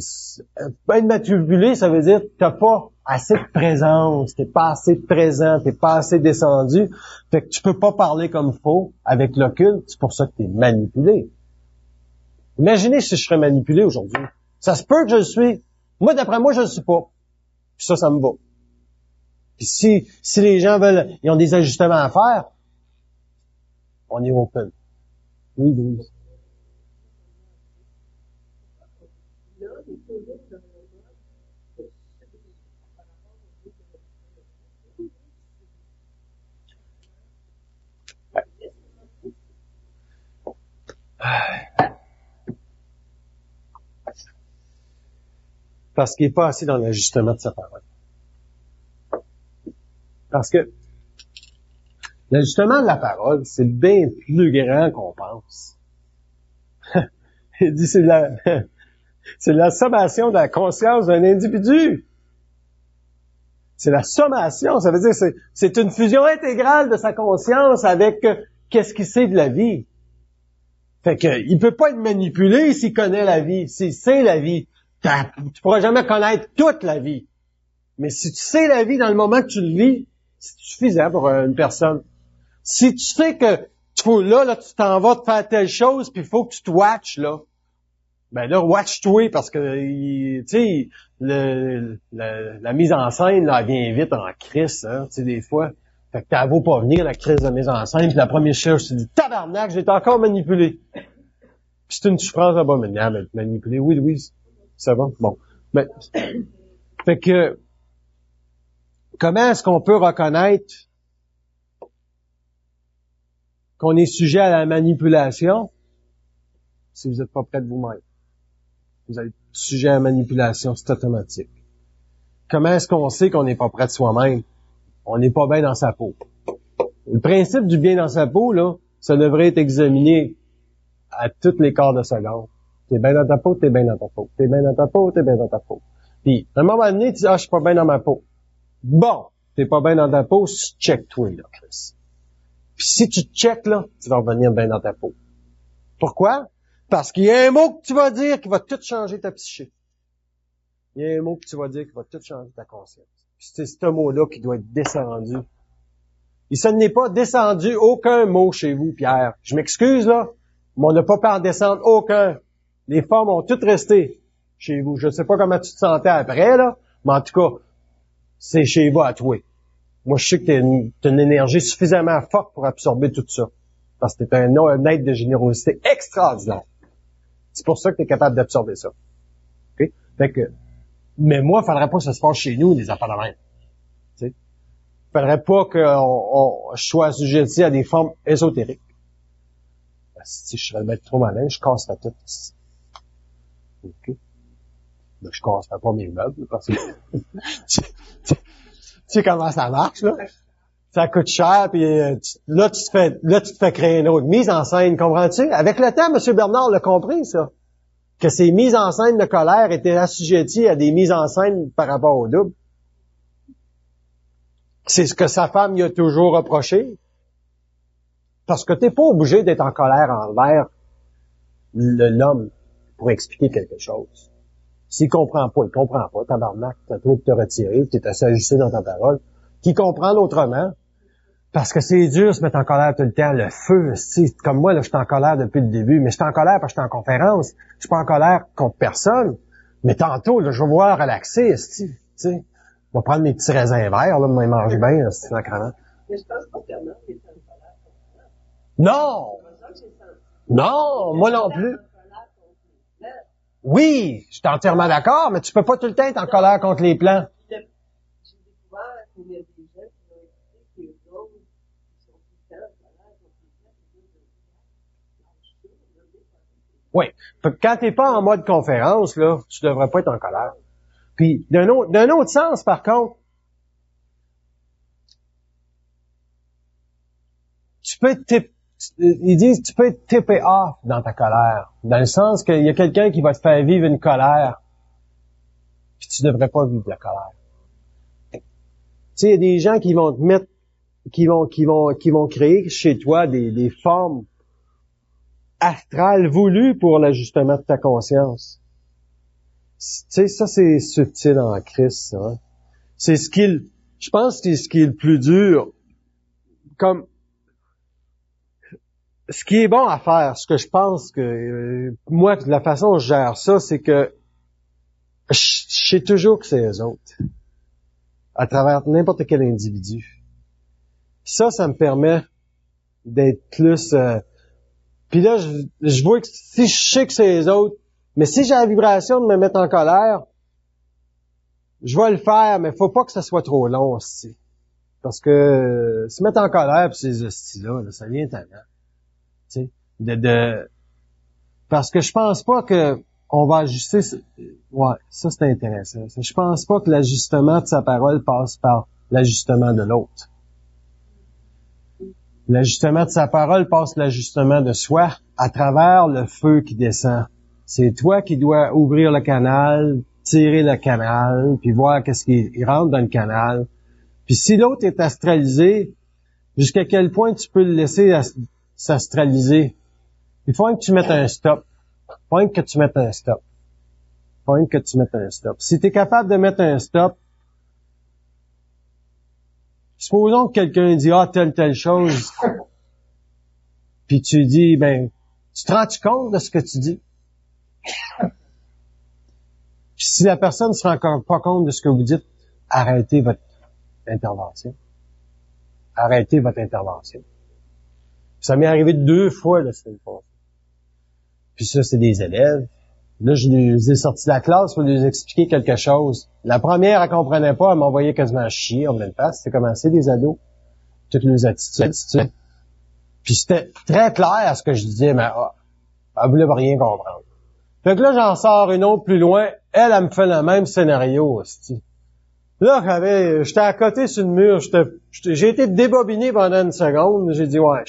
Être manipulé, ça veut dire que t'as pas assez de présence, t'es pas assez présent, t'es pas assez descendu. Fait que tu peux pas parler comme il faut avec l'occulte, c'est pour ça que t'es manipulé. Imaginez si je serais manipulé aujourd'hui. Ça se peut que je le suis. Moi, d'après moi, je le suis pas. Puis ça me va. Puis si les gens veulent, ils ont des ajustements à faire, on est open. Oui, oui. Parce qu'il n'est pas assez dans l'ajustement de sa parole. Parce que l'ajustement de la parole, c'est bien plus grand qu'on pense. Il dit c'est la sommation de la conscience d'un individu. C'est la sommation, ça veut dire c'est une fusion intégrale de sa conscience avec qu'est-ce qu'il sait de la vie. Fait que il peut pas être manipulé s'il connaît la vie, s'il sait la vie. Tu pourras jamais connaître toute la vie. Mais si tu sais la vie dans le moment que tu le vis, c'est suffisant pour une personne. Si tu sais que là, tu t'en vas te faire telle chose, puis il faut que tu te watches, là. Ben là, watch-toi, parce que, tu sais, la mise en scène, là, elle vient vite en crise, hein, tu sais, des fois. Fait que t'as beau pas venir, la crise de mise en scène, puis la première chose, tu te dis, tabarnak, j'ai été encore manipulé. Puis c'est une souffrance abominable, être manipulé. Oui, Louise, ça va? Bon. Mais, fait que, comment est-ce qu'on peut reconnaître qu'on est sujet à la manipulation si vous n'êtes pas près de vous-même? Vous êtes sujet à la manipulation, c'est automatique. Comment est-ce qu'on sait qu'on n'est pas près de soi-même? On n'est pas bien dans sa peau. Le principe du bien dans sa peau, là, ça devrait être examiné à tous les quarts de seconde. T'es bien dans ta peau, t'es bien dans ta peau. T'es bien dans ta peau, t'es bien dans ta peau. Puis, à un moment donné, tu dis, je suis pas bien dans ma peau. Bon, t'es pas bien dans ta peau, check-toi, là, Chris. Puis si tu te checkes, là, tu vas revenir bien dans ta peau. Pourquoi? Parce qu'il y a un mot que tu vas dire qui va tout changer ta psyché. Il y a un mot que tu vas dire qui va tout changer ta conscience. Puis c'est ce mot-là qui doit être descendu. Et ça n'est pas descendu aucun mot chez vous, Pierre. Je m'excuse, là, mais on n'a pas pu en descendre aucun. Les formes ont toutes resté chez vous. Je ne sais pas comment tu te sentais après, là, mais en tout cas, c'est chez vous à toi. Moi, je sais que t'as une énergie suffisamment forte pour absorber tout ça. Parce que t'es un être de générosité extraordinaire. C'est pour ça que t'es capable d'absorber ça. OK? Fait que, mais moi, il faudrait pas que ça se passe chez nous, les affaires de même. Tu sais? Faudrait pas que je sois assujetti à des formes ésotériques. Si je serais le maître trop malin, je casserais tout. OK? Ben, je casserai pas mes meubles, parce que tu sais comment ça marche, là. Ça coûte cher, puis là, tu te fais créer une autre mise en scène, comprends-tu? Avec le temps, M. Bernard l'a compris, ça. Que ces mises en scène de colère étaient assujetties à des mises en scène par rapport au double. C'est ce que sa femme lui a toujours reproché. Parce que t'es pas obligé d'être en colère envers l'homme pour expliquer quelque chose. S'il comprend pas, il comprend pas. Tabarnak, t'as trop de te retirer, t'es assez ajusté dans ta parole. Qui comprend autrement? Parce que c'est dur de se mettre en colère tout le temps. Le feu, comme moi, là, je suis en colère depuis le début, mais je suis en colère parce que je suis en conférence. Je suis pas en colère contre personne. Mais tantôt, là, je vais voir relaxer, tu sais. Je vais prendre mes petits raisins verts, là, moi, ils mangent bien, c'est sacrément. Mais je pense pas que Bernard est en colère. Non! Non, moi non plus. Oui, je suis entièrement d'accord, mais tu peux pas tout le temps être en colère contre les plans. J'ai découvert qu'il y a des gens qui ont expliqué que les autres, qui sont tout le temps en colère contre les plans, Oui. Fait que quand t'es pas en mode conférence, là, tu devrais pas être en colère. Puis, d'un autre sens, par contre, tu peux être ils disent, tu peux être tippé off dans ta colère. Dans le sens qu'il y a quelqu'un qui va te faire vivre une colère. Puis tu devrais pas vivre la colère. Tu sais, il y a des gens qui vont te mettre, qui vont créer chez toi des formes astrales voulues pour l'ajustement de ta conscience. Tu sais, ça c'est subtil en Christ, ça. Hein? C'est je pense que c'est ce qui est le plus dur. Comme, ce qui est bon à faire, ce que je pense que, moi, la façon dont je gère ça, c'est que je sais toujours que c'est eux autres. À travers n'importe quel individu. Ça me permet d'être plus... Puis là, je vois que si je sais que c'est eux autres, mais si j'ai la vibration de me mettre en colère, je vais le faire, mais faut pas que ça soit trop long aussi. Parce que se mettre en colère pis ces hosties-là, ça vient tellement. Tu sais, parce que je pense pas que on va ajuster. Ouais, ça c'est intéressant. Je pense pas que l'ajustement de sa parole passe par l'ajustement de l'autre. L'ajustement de sa parole passe l'ajustement de soi à travers le feu qui descend. C'est toi qui dois ouvrir le canal, tirer le canal, puis voir qu'est-ce qui rentre dans le canal. Puis si l'autre est astralisé, jusqu'à quel point tu peux le laisser s'astraliser? Il faut que tu mettes un stop. Il faut que tu mettes un stop. Il faut que tu mettes un stop. Si tu es capable de mettre un stop, supposons que quelqu'un dit, telle chose, puis tu dis, tu te rends compte de ce que tu dis? Puis si la personne ne se rend encore pas compte de ce que vous dites, arrêtez votre intervention. Arrêtez votre intervention. Ça m'est arrivé 2 fois, là, cette fois. Puis ça, c'est des élèves. Là, je les ai sortis de la classe pour leur expliquer quelque chose. La première, elle comprenait pas, elle m'envoyait quasiment chier en pleine face. C'était comme c'est des ados. Toutes leurs attitudes. Puis c'était très clair ce que je disais, mais elle voulait rien comprendre. Fait que là, j'en sors une autre plus loin. Elle me fait le même scénario, aussi. Là, j'étais à côté sur le mur. J'ai été débobiné pendant une seconde. J'ai dit, ouais.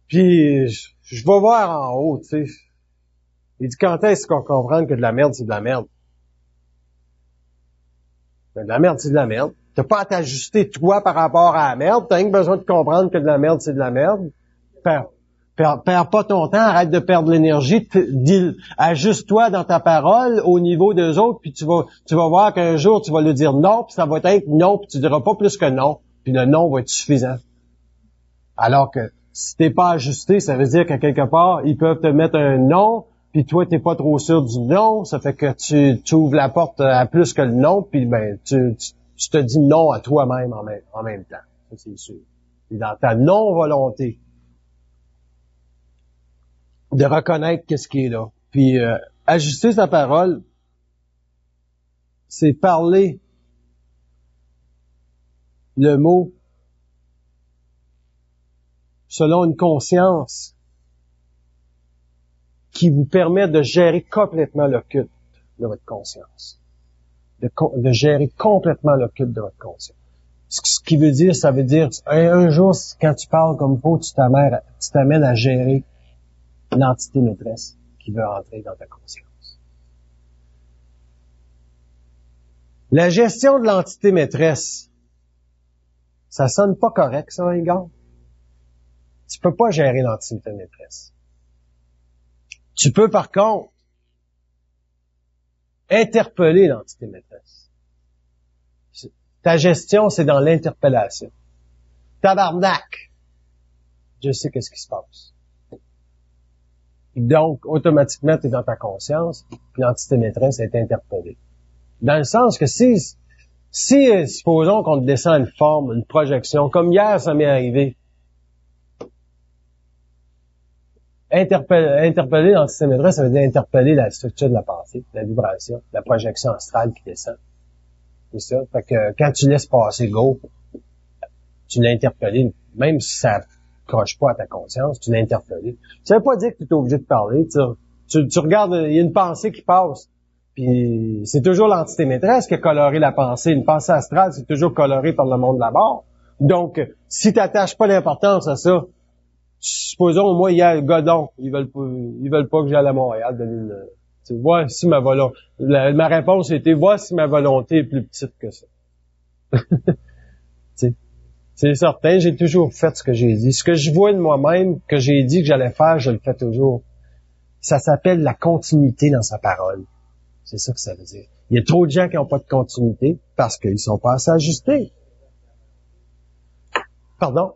Puis, je vais voir en haut, tu sais. Il dit, quand est-ce qu'on comprend que de la merde, c'est de la merde? De la merde, c'est de la merde. T'as pas à t'ajuster, toi, par rapport à la merde. T'as rien que besoin de comprendre que de la merde, c'est de la merde. Perds pas ton temps, arrête de perdre l'énergie. Ajuste-toi dans ta parole au niveau des autres, puis tu vas voir qu'un jour, tu vas lui dire non, puis ça va être non, puis tu diras pas plus que non. Puis le non va être suffisant. Alors que si t'es pas ajusté, ça veut dire qu'à quelque part, ils peuvent te mettre un non, puis toi, t'es pas trop sûr du non, ça fait que tu ouvres la porte à plus que le non, puis tu te dis non à toi-même en même temps. Ça, c'est sûr. Et dans ta non-volonté, de reconnaître qu'est-ce qui est là. Puis ajuster sa parole, c'est parler le mot selon une conscience qui vous permet de gérer complètement l'occulte. de votre conscience. De gérer complètement l'occulte de votre conscience. Ce qui veut dire, ça veut dire, un jour, quand tu parles comme il faut, tu t'amènes à gérer l'entité maîtresse qui veut entrer dans ta conscience. La gestion de l'entité maîtresse, ça sonne pas correct, ça, un gars? Tu peux pas gérer l'entité maîtresse. Tu peux, par contre, interpeller l'entité maîtresse. Ta gestion, c'est dans l'interpellation. Tabarnak! Je sais qu'est-ce qui se passe. Donc, automatiquement, tu es dans ta conscience, puis l'entité maîtresse est interpellée. Dans le sens que si supposons qu'on te descend une forme, une projection, comme hier, ça m'est arrivé. Interpeller l'entité maîtresse, ça veut dire interpeller la structure de la pensée, la vibration, la projection astrale qui descend. C'est ça. Fait que quand tu laisses passer go, tu l'as interpellé, même si ça accroche pas à ta conscience, tu l'as interpellé. Ça veut pas dire que tu es obligé de parler. Tu regardes, il y a une pensée qui passe. Puis c'est toujours l'entité maîtresse qui a coloré la pensée. Une pensée astrale, c'est toujours coloré par le monde de la mort. Donc, si tu n'attaches pas d'importance à ça, supposons, moi, hier, Godon, ils veulent pas que j'aille à Montréal donner une... Vois si ma volonté... Ma réponse était, vois si ma volonté est plus petite que ça. C'est certain, j'ai toujours fait ce que j'ai dit. Ce que je vois de moi-même, que j'ai dit que j'allais faire, je le fais toujours. Ça s'appelle la continuité dans sa parole. C'est ça que ça veut dire. Il y a trop de gens qui n'ont pas de continuité parce qu'ils sont pas assez ajustés. Pardon?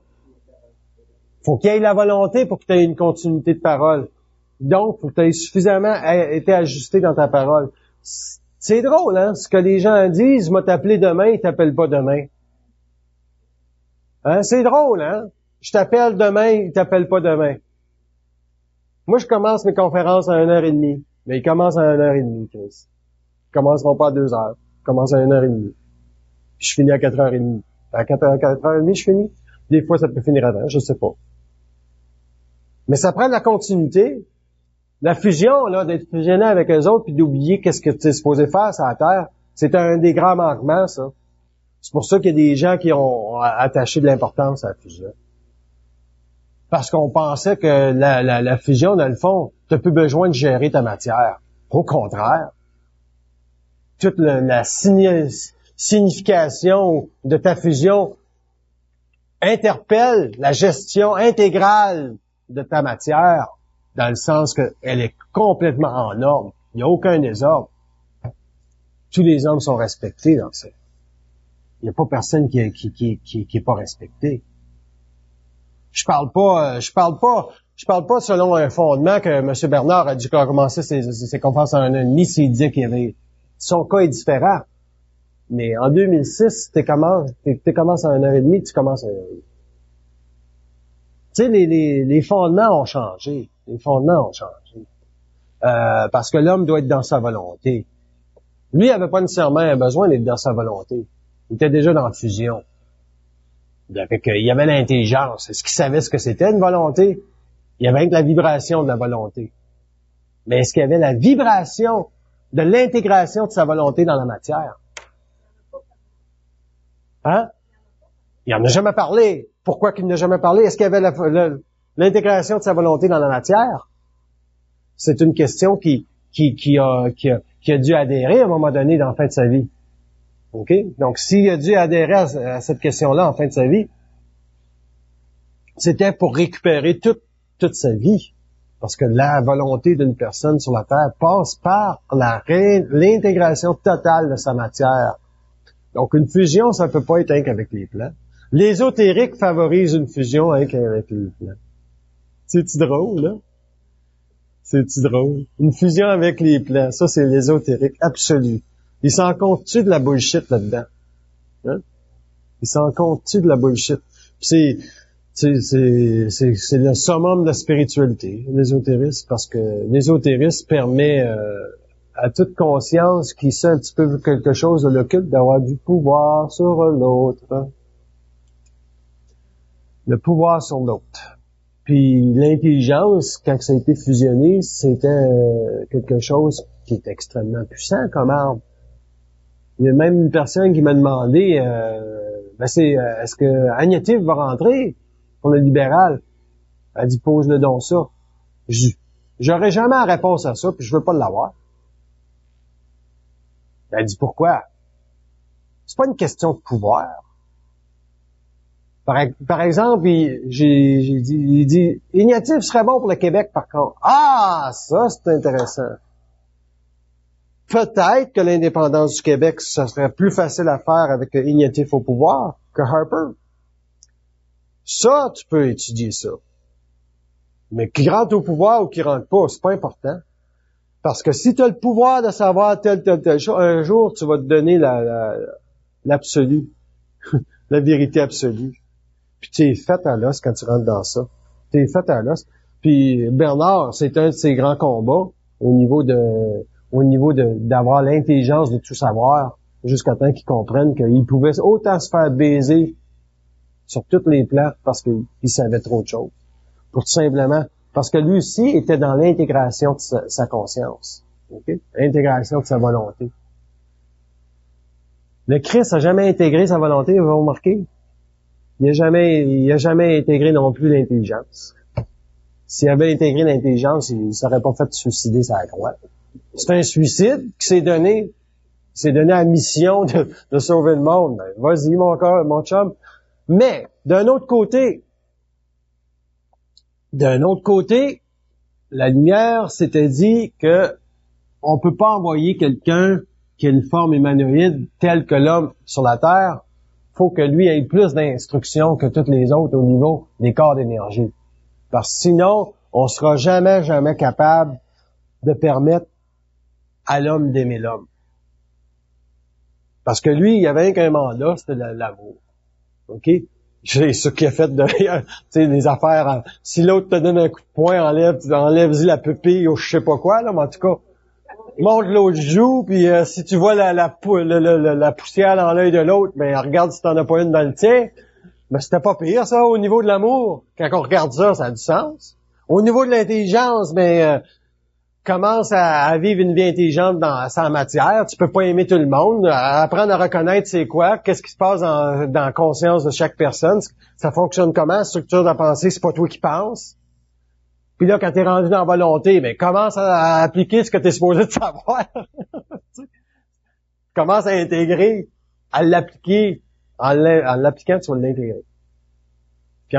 Faut qu'il y ait la volonté pour que tu aies une continuité de parole. Donc, faut que tu aies suffisamment été ajusté dans ta parole. C'est drôle, hein? Ce que les gens disent, m'a t'appelé demain, ils t'appellent pas demain. Hein? C'est drôle, hein? Je t'appelle demain, ils t'appellent pas demain. Moi, je commence mes conférences à 1h30. Mais ils commencent à 1h30, Chris. Ils commenceront pas à 2h. Ils commencent à 1h30. Puis je finis à 4h30. À 4h30, je finis. Des fois, ça peut finir avant, je sais pas. Mais ça prend de la continuité. La fusion, là, d'être fusionné avec eux autres puis d'oublier qu'est-ce que tu es supposé faire sur la Terre, c'est un des grands manquements, ça. C'est pour ça qu'il y a des gens qui ont attaché de l'importance à la fusion. Parce qu'on pensait que la fusion, dans le fond, tu n'as plus besoin de gérer ta matière. Au contraire. Toute la signification de ta fusion interpelle la gestion intégrale de ta matière, dans le sens qu'elle est complètement en ordre. Il n'y a aucun désordre. Tous les hommes sont respectés dans ça. Il n'y a pas personne qui est pas respecté. Je parle pas selon un fondement que M. Bernard a dû commencer ses conférences en 1h30 s'il disait qu'il y avait... Son cas est différent. Mais en 2006, tu commences à 1h30, tu commences à 1h30. Tu sais, les fondements ont changé. Les fondements ont changé. Parce que l'homme doit être dans sa volonté. Lui, il n'avait pas nécessairement besoin d'être dans sa volonté. Il était déjà dans la fusion. Il y avait l'intelligence. Est-ce qu'il savait ce que c'était une volonté? Il y avait la vibration de la volonté. Mais est-ce qu'il y avait la vibration de l'intégration de sa volonté dans la matière? Hein? Il n'en a jamais parlé. Pourquoi qu'il n'a jamais parlé? Est-ce qu'il y avait l'intégration de sa volonté dans la matière? C'est une question qui a dû adhérer à un moment donné dans la fin de sa vie. OK? Donc, s'il a dû adhérer à cette question-là en fin de sa vie, c'était pour récupérer toute sa vie. Parce que la volonté d'une personne sur la Terre passe par l'intégration totale de sa matière. Donc, une fusion, ça peut pas être un qu'avec les plans. L'ésotérique favorise une fusion avec les plans. C'est-tu drôle, là? C'est-tu drôle? Une fusion avec les plans, ça, c'est l'ésotérique absolu. Il s'en compte-tu de la bullshit là-dedans? Hein? Il s'en compte-tu de la bullshit? C'est le summum de la spiritualité, l'ésotérisme, parce que l'ésotérisme permet à toute conscience qui sait un petit peu quelque chose de l'occulte d'avoir du pouvoir sur l'autre. Hein? Le pouvoir sur l'autre. Puis l'intelligence, quand ça a été fusionné, c'était quelque chose qui est extrêmement puissant comme arbre. Il y a même une personne qui m'a demandé, est-ce que Agnetif va rentrer pour le libéral? Elle dit, pose-le donc ça. J'aurais jamais la réponse à ça, puis je veux pas l'avoir. Elle dit, pourquoi? C'est pas une question de pouvoir. Par exemple, il dit, Ignatif serait bon pour le Québec, par contre. Ah, ça, c'est intéressant. Peut-être que l'indépendance du Québec, ça serait plus facile à faire avec Ignatif au pouvoir que Harper. Ça, tu peux étudier ça. Mais qu'il rentre au pouvoir ou qu'il rentre pas, c'est pas important. Parce que si tu as le pouvoir de savoir telle chose, un jour, tu vas te donner l'absolu. La vérité absolue. Puis tu es fait à l'os quand tu rentres dans ça. Tu es fait à l'os. Puis Bernard, c'est un de ses grands combats au niveau d'avoir l'intelligence de tout savoir jusqu'à temps qu'il comprenne qu'il pouvait autant se faire baiser sur tous les plans parce qu'il savait trop de choses. Pour tout simplement, parce que lui aussi était dans l'intégration de sa conscience. Okay? L'intégration de sa volonté. Le Christ a jamais intégré sa volonté, vous avez remarqué? Il a jamais intégré non plus l'intelligence. S'il avait intégré l'intelligence, il ne serait pas fait suicider sa croix. C'est un suicide qui s'est donné à la mission de sauver le monde. Ben, vas-y, mon chum. Mais, d'un autre côté, la lumière s'était dit que on peut pas envoyer quelqu'un qui a une forme humanoïde telle que l'homme sur la Terre. Faut que lui ait plus d'instructions que tous les autres au niveau des corps d'énergie. Parce que sinon, on sera jamais capable de permettre à l'homme d'aimer l'homme. Parce que lui, il y avait rien qu'un mandat, c'était l'amour. OK? C'est ce qu'il a fait derrière, tu sais, les affaires. Si l'autre te donne un coup de poing, enlève-y la pupille ou je sais pas quoi, là, mais en tout cas, monte l'autre joue, puis si tu vois la poussière dans l'œil de l'autre, ben regarde si t'en as pas une dans le tien. Ben c'était pas pire, ça, au niveau de l'amour. Quand on regarde ça, ça a du sens. Au niveau de l'intelligence, ben commence à vivre une vie intelligente dans sa matière. Tu peux pas aimer tout le monde. Apprendre à reconnaître c'est quoi, qu'est-ce qui se passe dans la conscience de chaque personne. Ça fonctionne comment, la structure de la pensée, c'est pas toi qui penses. Puis là, quand t'es rendu dans la volonté, ben commence à appliquer ce que t'es supposé de savoir. Commence à intégrer, à l'appliquer. En l'appliquant, tu vas l'intégrer. Puis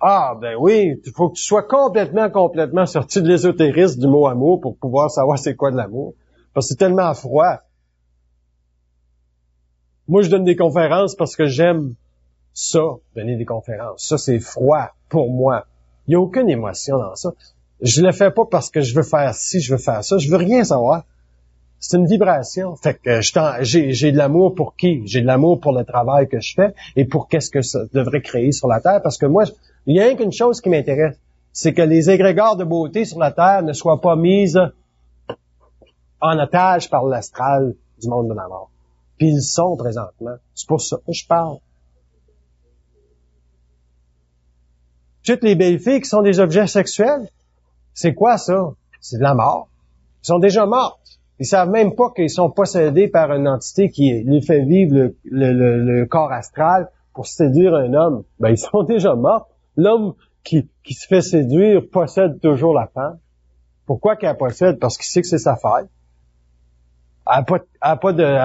Ah, ben oui, il faut que tu sois complètement sorti de l'ésotérisme du mot amour pour pouvoir savoir c'est quoi de l'amour. Parce que c'est tellement froid. Moi, je donne des conférences parce que j'aime ça, donner des conférences. Ça, c'est froid pour moi. Il n'y a aucune émotion dans ça. Je le fais pas parce que je veux faire ci, je veux faire ça. Je veux rien savoir. C'est une vibration. Fait que j'ai de l'amour pour qui? J'ai de l'amour pour le travail que je fais et pour qu'est-ce que ça devrait créer sur la Terre. Parce que moi, il y a rien qu'une chose qui m'intéresse. C'est que les égrégores de beauté sur la Terre ne soient pas mises en otage par l'astral du monde de la mort. Puis ils sont présentement. C'est pour ça que je parle. Toutes les belles filles qui sont des objets sexuels, c'est quoi ça? C'est de la mort. Ils sont déjà mortes. Ils savent même pas qu'ils sont possédés par une entité qui les fait vivre le corps astral pour séduire un homme. Ben, ils sont déjà morts. L'homme qui se fait séduire possède toujours la femme. Pourquoi qu'elle possède? Parce qu'il sait que c'est sa faille. Elle a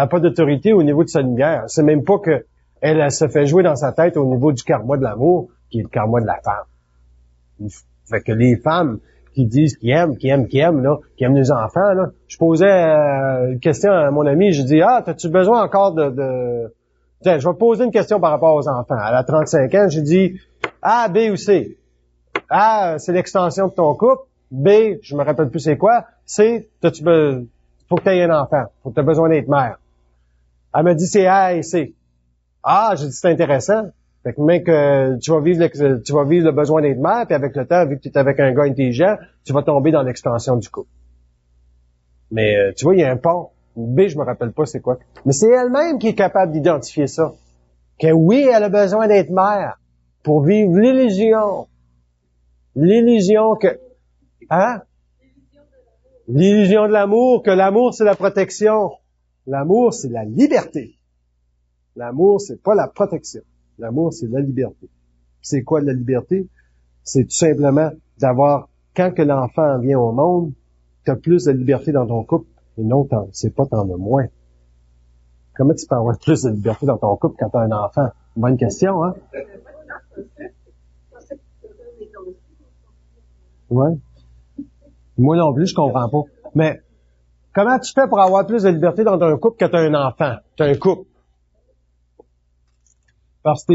pas d'autorité au niveau de sa lumière. C'est même pas que elle se fait jouer dans sa tête au niveau du karma de l'amour, qui est le karma de la femme. Fait que les femmes qui disent qu'ils aiment les enfants, là. Je posais une question à mon ami, je dis, t'as-tu besoin encore Tiens, je vais poser une question par rapport aux enfants. Elle a 35 ans, j'ai dit, A, B ou C? A, c'est l'extension de ton couple. B, je me rappelle plus c'est quoi. C, faut que tu aies un enfant. Faut que tu aies besoin d'être mère. Elle m'a dit c'est A et C. Ah, j'ai dit c'est intéressant. Fait que même que tu vas vivre le besoin d'être mère, puis avec le temps, vu que tu es avec un gars intelligent, tu vas tomber dans l'extension du couple. Mais tu vois, il y a un pont. B, je me rappelle pas c'est quoi. Mais c'est elle-même qui est capable d'identifier ça. Que oui, elle a besoin d'être mère pour vivre l'illusion L'illusion que... Hein? L'illusion de l'amour, que l'amour, c'est la protection. L'amour, c'est la liberté. L'amour, c'est pas la protection. L'amour, c'est la liberté. C'est quoi la liberté? C'est tout simplement d'avoir, quand que l'enfant vient au monde, tu as plus de liberté dans ton couple, et non, c'est pas t'en as moins. Comment tu peux avoir plus de liberté dans ton couple quand tu as un enfant? Bonne question, hein? Ouais. Moi non plus, je comprends pas. Mais, comment tu fais pour avoir plus de liberté dans ton couple quand tu as un enfant? Tu as un couple. Parce que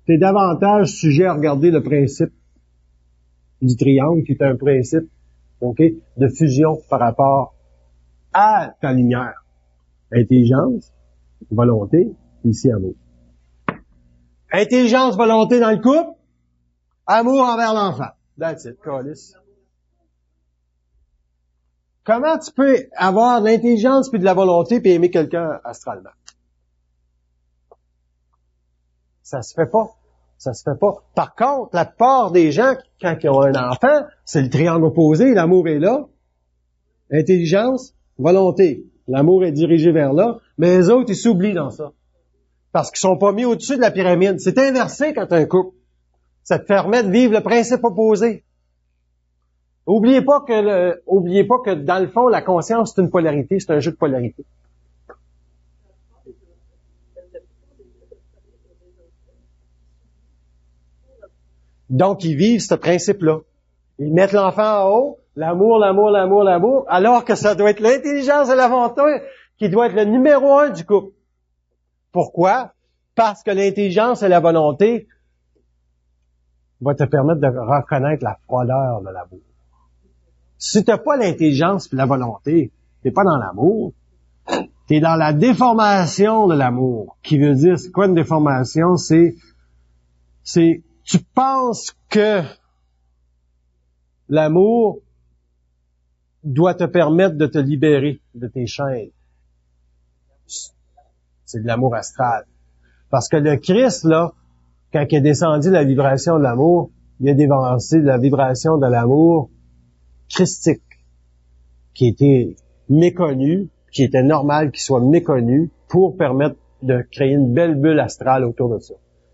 t'es davantage sujet à regarder le principe du triangle, qui est un principe, OK, de fusion par rapport à ta lumière. Intelligence, volonté, ici amour. Intelligence, volonté dans le couple, amour envers l'enfant. That's it, calice. Comment tu peux avoir de l'intelligence puis de la volonté puis aimer quelqu'un astralement? Ça se fait pas. Ça se fait pas. Par contre, la plupart des gens, quand ils ont un enfant, c'est le triangle opposé, l'amour est là. Intelligence, volonté. L'amour est dirigé vers là, mais les autres, ils s'oublient dans ça. Parce qu'ils sont pas mis au-dessus de la pyramide. C'est inversé quand tu as un couple. Ça te permet de vivre le principe opposé. Oubliez pas que dans le fond, la conscience, c'est une polarité, c'est un jeu de polarité. Donc, ils vivent ce principe-là. Ils mettent l'enfant en haut, l'amour, alors que ça doit être l'intelligence et la volonté qui doit être le numéro 1 du couple. Pourquoi? Parce que l'intelligence et la volonté vont te permettre de reconnaître la froideur de l'amour. Si t'as pas l'intelligence et la volonté, t'es pas dans l'amour, t'es dans la déformation de l'amour. Qui veut dire, c'est quoi une déformation? C'est, tu penses que l'amour doit te permettre de te libérer de tes chaînes. C'est de l'amour astral. Parce que le Christ, là, quand il est descendu la vibration de l'amour, il a dévancé la vibration de l'amour christique, qui était méconnu, qui était normal qu'il soit méconnu, pour permettre de créer une belle bulle astrale autour de ça.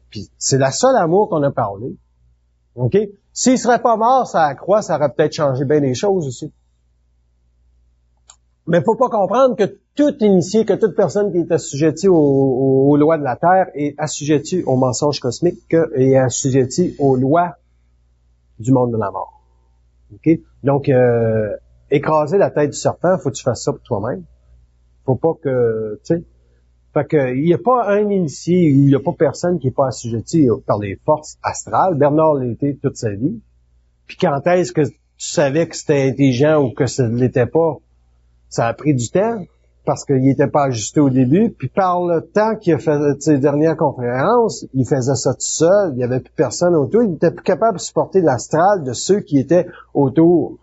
Puis c'est la seule amour qu'on a parlé. OK? S'il serait pas mort, ça croix, ça aurait peut-être changé bien les choses aussi. Mais faut pas comprendre que tout initié, que toute personne qui est assujettie aux lois de la Terre est assujettie aux mensonges cosmiques et est assujettie aux lois du monde de la mort. OK? Donc, écraser la tête du serpent, faut que tu fasses ça pour toi-même. Faut pas que, tu sais. Fait que, il y a pas un initié, il y a pas personne qui est pas assujetti par les forces astrales. Bernard l'était toute sa vie. Puis quand est-ce que tu savais que c'était intelligent ou que ça ne l'était pas? Ça a pris du temps, parce qu'il n'était pas ajusté au début. Puis par le temps qu'il a fait ses dernières conférences, il faisait ça tout seul, il n'y avait plus personne autour. Il était plus capable de supporter l'astral de ceux qui étaient autour.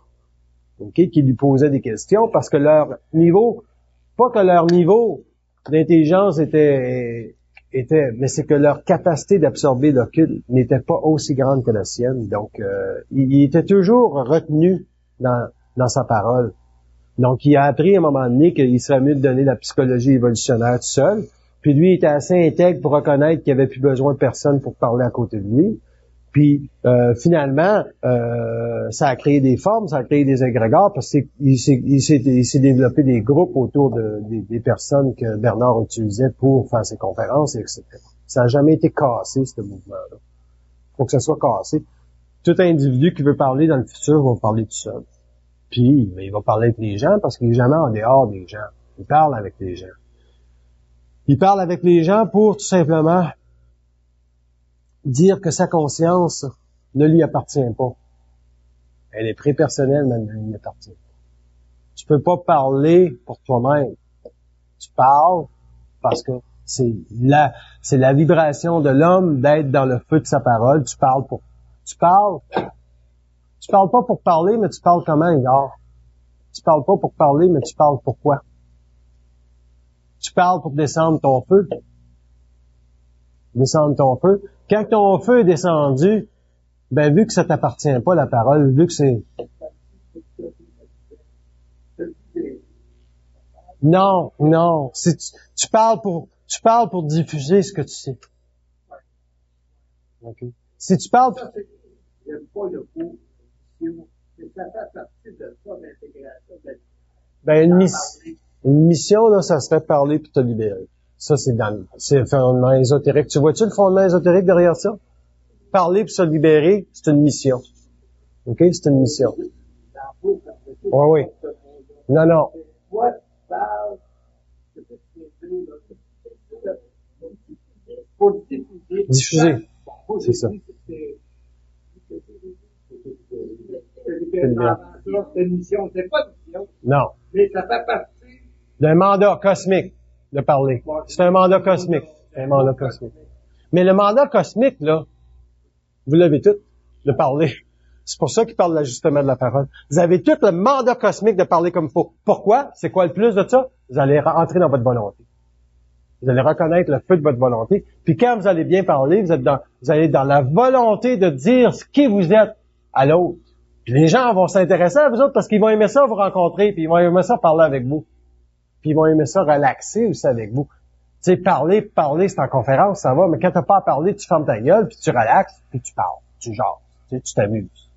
OK? Qui lui posaient des questions, parce que leur niveau, pas que leur niveau d'intelligence était, mais c'est que leur capacité d'absorber l'occulte n'était pas aussi grande que la sienne. Donc, il était toujours retenu dans sa parole. Donc, il a appris à un moment donné qu'il serait mieux de donner la psychologie évolutionnaire tout seul. Puis lui, il était assez intègre pour reconnaître qu'il n'y avait plus besoin de personne pour parler à côté de lui. Puis finalement, ça a créé des formes, ça a créé des égrégores, parce qu'il s'est développé des groupes autour des personnes que Bernard utilisait pour faire ses conférences, etc. Ça n'a jamais été cassé, ce mouvement-là. Il faut que ça soit cassé. Tout individu qui veut parler dans le futur va parler tout seul. Puis, il va parler avec les gens parce qu'il n'est jamais en dehors des gens. Il parle avec les gens. Il parle avec les gens pour tout simplement dire que sa conscience ne lui appartient pas. Elle est très personnelle, mais elle ne lui appartient pas. Tu peux pas parler pour toi-même. Tu parles parce que c'est la vibration de l'homme d'être dans le feu de sa parole. Tu parles pas pour parler, mais tu parles comment, Igor? Tu parles pas pour parler, mais tu parles pourquoi? Tu parles pour descendre ton feu. Descendre ton feu. Quand ton feu est descendu, Ben, vu que ça t'appartient pas, la parole, vu que c'est... Non, non. Si tu parles pour diffuser ce que tu sais. Okay. Si tu parles... J'aime pas le mot mission, mais ça fait partie de ça, l'intégration de la Ben, une mission, là, ça serait parler pour te libérer. Ça, c'est le fondement ésotérique. Tu vois-tu le fondement ésotérique derrière ça? Parler pour se libérer, c'est une mission. OK? C'est une mission. Oui, oui. Non, non. Diffuser. C'est ça. C'est une mission, c'est pas une mission. Non. Mais ça fait partie d'un mandat cosmique de parler. C'est un mandat cosmique. Un mandat cosmique. Mais le mandat cosmique, là, vous l'avez tout, de parler. C'est pour ça qu'il parle d'ajustement de la parole. Vous avez tout le mandat cosmique de parler comme il faut. Pourquoi? C'est quoi le plus de ça? Vous allez entrer dans votre volonté. Vous allez reconnaître le feu de votre volonté. Puis quand vous allez bien parler, vous allez dans la volonté de dire ce qui vous êtes à l'autre. Puis les gens vont s'intéresser à vous autres parce qu'ils vont aimer ça vous rencontrer, puis ils vont aimer ça parler avec vous. Puis ils vont aimer ça relaxer aussi avec vous. Tu sais, parler, c'est en conférence, ça va, mais quand t'as pas à parler, tu fermes ta gueule, puis tu relaxes, puis tu parles, tu jases, tu sais, tu t'amuses.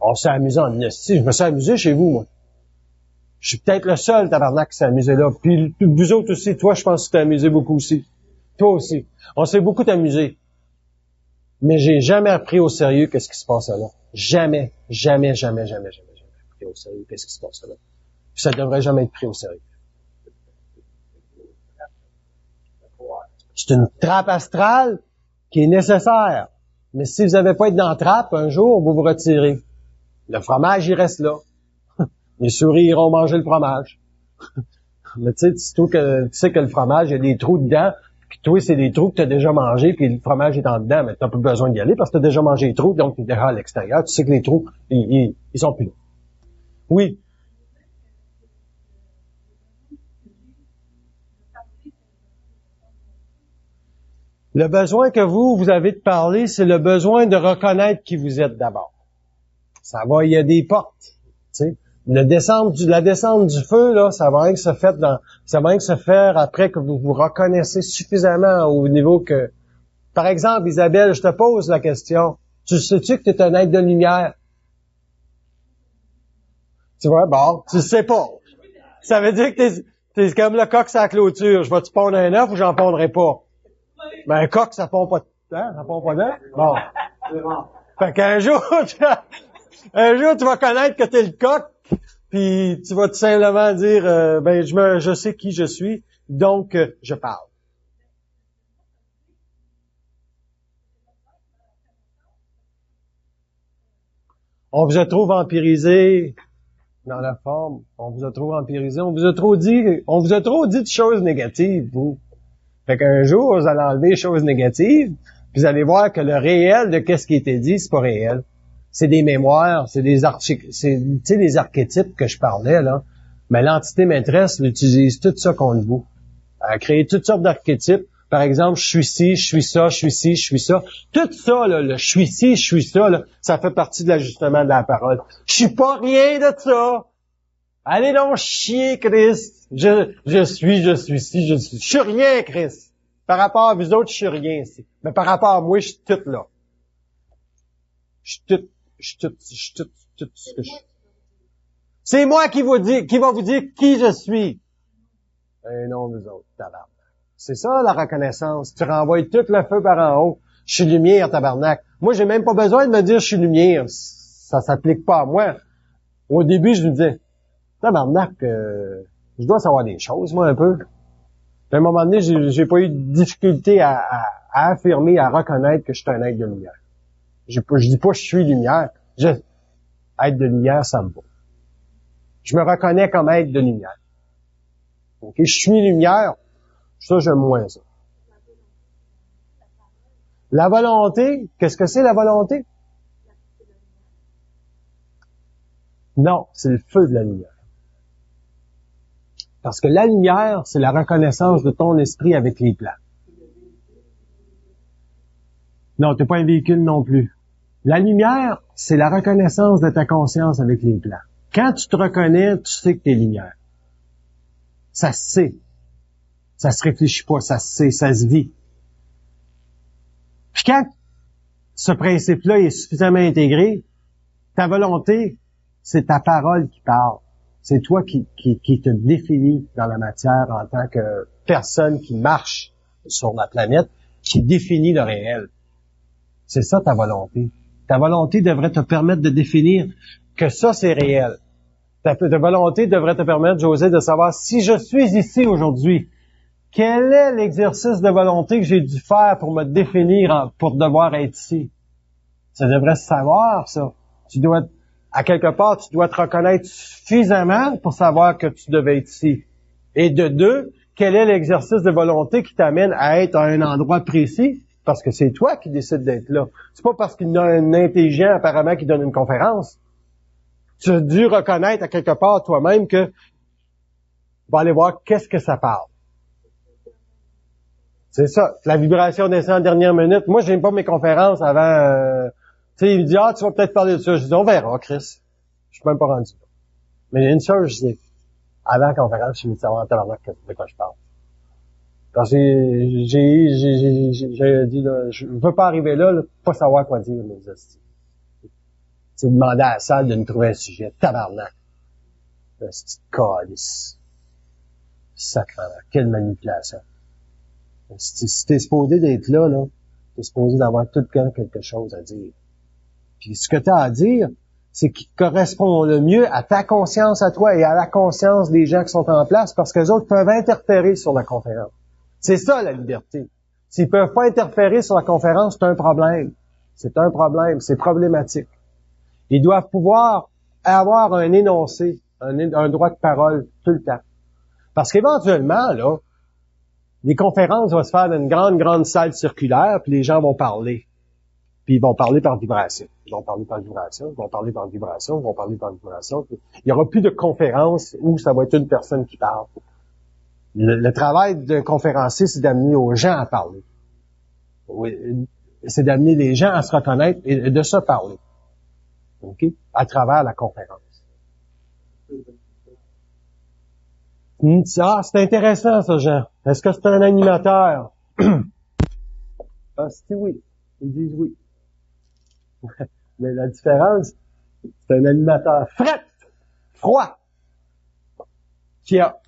On s'est amusé en esti. Je me suis amusé chez vous, moi. Je suis peut-être le seul tabarnak qui s'est amusé là. Puis vous autres aussi, toi, je pense que tu t'es amusé beaucoup aussi. Toi aussi. On s'est beaucoup amusé. Mais j'ai jamais appris au sérieux qu'est-ce qui se passe là. Jamais pris au sérieux qu'est-ce qui se passe là. Puis ça devrait jamais être pris au sérieux. C'est une trappe astrale qui est nécessaire. Mais si vous n'avez pas été dans la trappe, un jour, vous vous retirez. Le fromage, il reste là. Les souris iront manger le fromage. Mais tu sais que le fromage, il y a des trous dedans, puis toi, c'est des trous que tu as déjà mangés, puis le fromage est en dedans, mais tu n'as plus besoin d'y aller parce que tu as déjà mangé les trous, donc tu es déjà à l'extérieur. Tu sais que les trous, ils sont plus là. Oui. Le besoin que vous avez de parler, c'est le besoin de reconnaître qui vous êtes d'abord. Ça va, il y a des portes, tu sais. La descente du feu, là, ça va rien que se faire après que vous vous reconnaissez suffisamment au niveau que, par exemple, Isabelle, je te pose la question. Tu sais-tu que tu es un être de lumière? Tu vois, bon, tu le sais pas. Ça veut dire que t'es comme le coq sur la clôture. Je vais-tu pondre un œuf ou j'en pondrai pas? Ben, un coq, ça pond pas de temps, ça pond pas d'œuf. Bon. Fait qu'un jour, tu vas connaître que t'es le coq, puis tu vas tout simplement dire, je sais qui je suis, donc je parle. On vous a trop vampirisé dans la forme. On vous a trop vampirisé. On vous a trop dit de choses négatives, vous. Fait qu'un jour, vous allez enlever les choses négatives, puis vous allez voir que le réel de qu'est-ce qui était dit, c'est pas réel. C'est des mémoires, c'est des les archétypes que je parlais, là. Mais l'entité maîtresse utilise tout ça contre vous. Elle a créé toutes sortes d'archétypes. Par exemple, je suis ci, je suis ça, je suis ci, je suis ça. Tout ça, là, le je suis ci, je suis ça, là, ça fait partie de l'ajustement de la parole. Je suis pas rien de ça. Allez donc chier, Chris. Je suis ci, je suis rien, Chris. Par rapport à vous autres, je suis rien ici. Mais par rapport à moi, je suis tout là. Je suis tout ce que je suis. C'est moi qui va vous dire qui je suis. Et non, vous autres, tabarnak. C'est ça, la reconnaissance. Tu renvoies tout le feu par en haut. Je suis lumière, tabarnak. Moi, j'ai même pas besoin de me dire je suis lumière. Ça s'applique pas à moi. Au début, je me disais, tabarnak, je dois savoir des choses, moi, un peu. À un moment donné, j'ai pas eu de difficulté à affirmer, à reconnaître que je suis un être de lumière. Je dis pas je suis lumière. Être de lumière, ça me va. Je me reconnais comme être de lumière. OK? Je suis lumière. Ça, j'aime moins ça. La volonté, qu'est-ce que c'est la volonté? Non, c'est le feu de la lumière. Parce que la lumière, c'est la reconnaissance de ton esprit avec les plans. Non, t'es pas un véhicule non plus. La lumière, c'est la reconnaissance de ta conscience avec les plans. Quand tu te reconnais, tu sais que t'es lumière. Ça se sait. Ça se réfléchit pas, ça se sait, ça se vit. Puis quand ce principe-là est suffisamment intégré, ta volonté, c'est ta parole qui parle. C'est toi qui te définis dans la matière en tant que personne qui marche sur la planète, qui définit le réel. C'est ça ta volonté. Ta volonté devrait te permettre de définir que ça, c'est réel. Ta volonté devrait te permettre, José, de savoir si je suis ici aujourd'hui, quel est l'exercice de volonté que j'ai dû faire pour me définir pour devoir être ici? Ça devrait se savoir, ça. Tu dois, à quelque part, tu dois te reconnaître suffisamment pour savoir que tu devais être ici. Et de deux, quel est l'exercice de volonté qui t'amène à être à un endroit précis? Parce que c'est toi qui décides d'être là. C'est pas parce qu'il y a un intelligent, apparemment, qui donne une conférence. Tu as dû reconnaître à quelque part toi-même que, va aller voir qu'est-ce que ça parle. C'est ça. La vibration descend en dernière minute. Moi, j'aime pas mes conférences avant, tu sais, il me dit, tu vas peut-être parler de ça. Je dis, on verra, Chris. Je suis même pas rendu là. Mais il y a une chose, je dis, avant la conférence, je me dis, savoir de quoi je parle. Quand j'ai dit, là, je veux pas arriver là, pas savoir quoi dire, mes hosties. C'est demander à la salle de nous trouver un sujet. Tabarnak. C'est calice. Sacrément. Quelle manipulation. Si t'es supposé d'être là, t'es supposé d'avoir tout le temps quelque chose à dire. Puis ce que t'as à dire, c'est qui correspond le mieux à ta conscience à toi et à la conscience des gens qui sont en place, parce que les autres peuvent interférer sur la conférence. C'est ça, la liberté. S'ils peuvent pas interférer sur la conférence, c'est un problème. C'est un problème. C'est problématique. Ils doivent pouvoir avoir un énoncé, un droit de parole tout le temps. Parce qu'éventuellement, là, les conférences vont se faire dans une grande salle circulaire, puis les gens vont parler. Puis ils vont parler par vibration. Ils vont parler par vibration, ils vont parler par vibration, ils vont parler par vibration. Il n'y aura plus de conférences où ça va être une personne qui parle. Le travail d'un conférencier, c'est d'amener aux gens à parler. Oui, c'est d'amener les gens à se reconnaître et de se parler. OK? À travers la conférence. Ah, c'est intéressant, ça, Jean. Est-ce que c'est un animateur? Ah, c'est oui. Ils disent oui. Mais la différence, c'est un animateur froid, qui a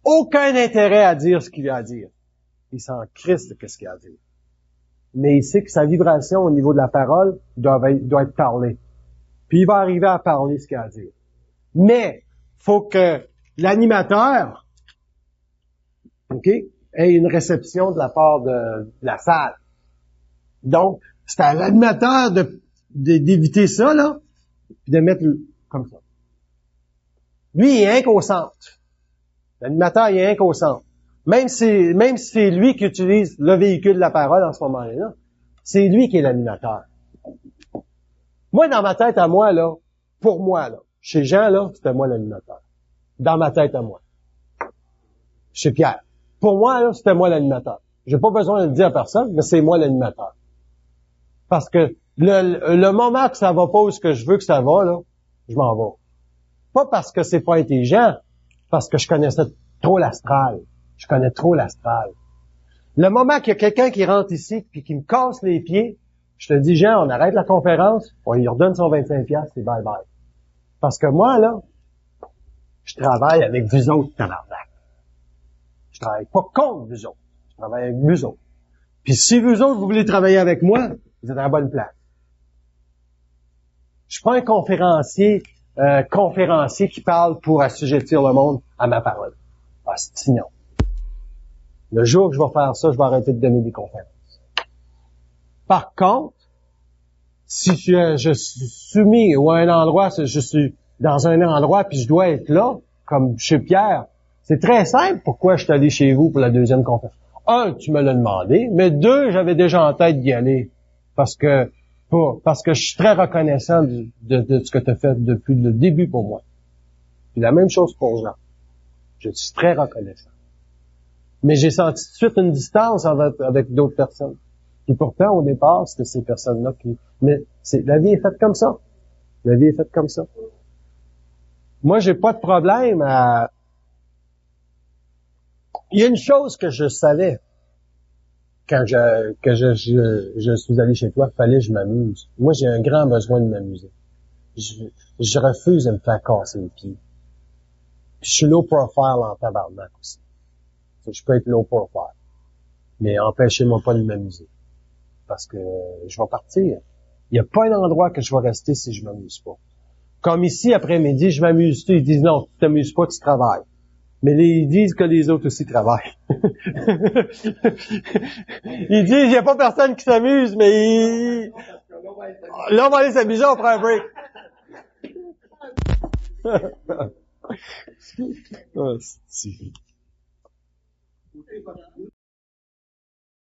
aucun intérêt à dire ce qu'il a à dire. Il s'en crisse de ce qu'il a à dire. Mais il sait que sa vibration au niveau de la parole doit être parlée. Puis il va arriver à parler ce qu'il a à dire. Mais, faut que l'animateur, OK, ait une réception de la part de la salle. Donc, c'est à l'animateur d'éviter ça, là, puis de mettre comme ça. Lui, il est rien qu'au centre. L'animateur, il est rien qu'au centre. Même si c'est lui qui utilise le véhicule de la parole en ce moment-là, c'est lui qui est l'animateur. Moi, dans ma tête à moi, là, pour moi, là, chez Jean, là, c'était moi l'animateur. Dans ma tête à moi. Chez Pierre. Pour moi, là, c'était moi l'animateur. J'ai pas besoin de le dire à personne, mais c'est moi l'animateur. Parce que le moment que ça va pas où ce que je veux que ça va, là, je m'en vais. Pas parce que c'est pas intelligent, parce que je connaissais trop l'astral. Je connais trop l'astral. Le moment qu'il y a quelqu'un qui rentre ici puis qui me casse les pieds, je te dis, Jean, on arrête la conférence, on lui redonne son 25$ et bye bye. Parce que moi, là, je travaille avec vous autres, tabarnak. Je travaille pas contre vous autres. Je travaille avec vous autres. Puis si vous autres, vous voulez travailler avec moi, vous êtes à la bonne place. Je suis pas un conférencier qui parle pour assujettir le monde à ma parole. Ah, c'est non. Le jour que je vais faire ça, je vais arrêter de donner des conférences. Par contre, si je suis soumis ou à un endroit, je suis dans un endroit puis je dois être là, comme chez Pierre, c'est très simple pourquoi je suis allé chez vous pour la deuxième conférence. Un, tu me l'as demandé, mais deux, j'avais déjà en tête d'y aller parce que je suis très reconnaissant de ce que tu as fait depuis le début pour moi. Puis la même chose pour Jean. Je suis très reconnaissant. Mais j'ai senti tout de suite une distance avec d'autres personnes. Et pourtant, au départ, c'était ces personnes-là qui... Mais la vie est faite comme ça. La vie est faite comme ça. Moi, j'ai pas de problème à... Il y a une chose que je savais quand je suis allé chez toi, fallait que je m'amuse. Moi, j'ai un grand besoin de m'amuser. Je refuse de me faire casser les pieds. Puis je suis low profile en tabarnak aussi. Je peux être low profile. Mais empêchez-moi pas de m'amuser. Parce que je vais partir. Il n'y a pas un endroit que je vais rester si je m'amuse pas. Comme ici, après-midi, je m'amuse. Ils disent non, tu t'amuses pas, tu travailles. Mais ils disent que les autres aussi travaillent. Ils disent, il n'y a pas personne qui s'amuse, mais là, on va aller s'amuser, on prend un break. Oh, c'est...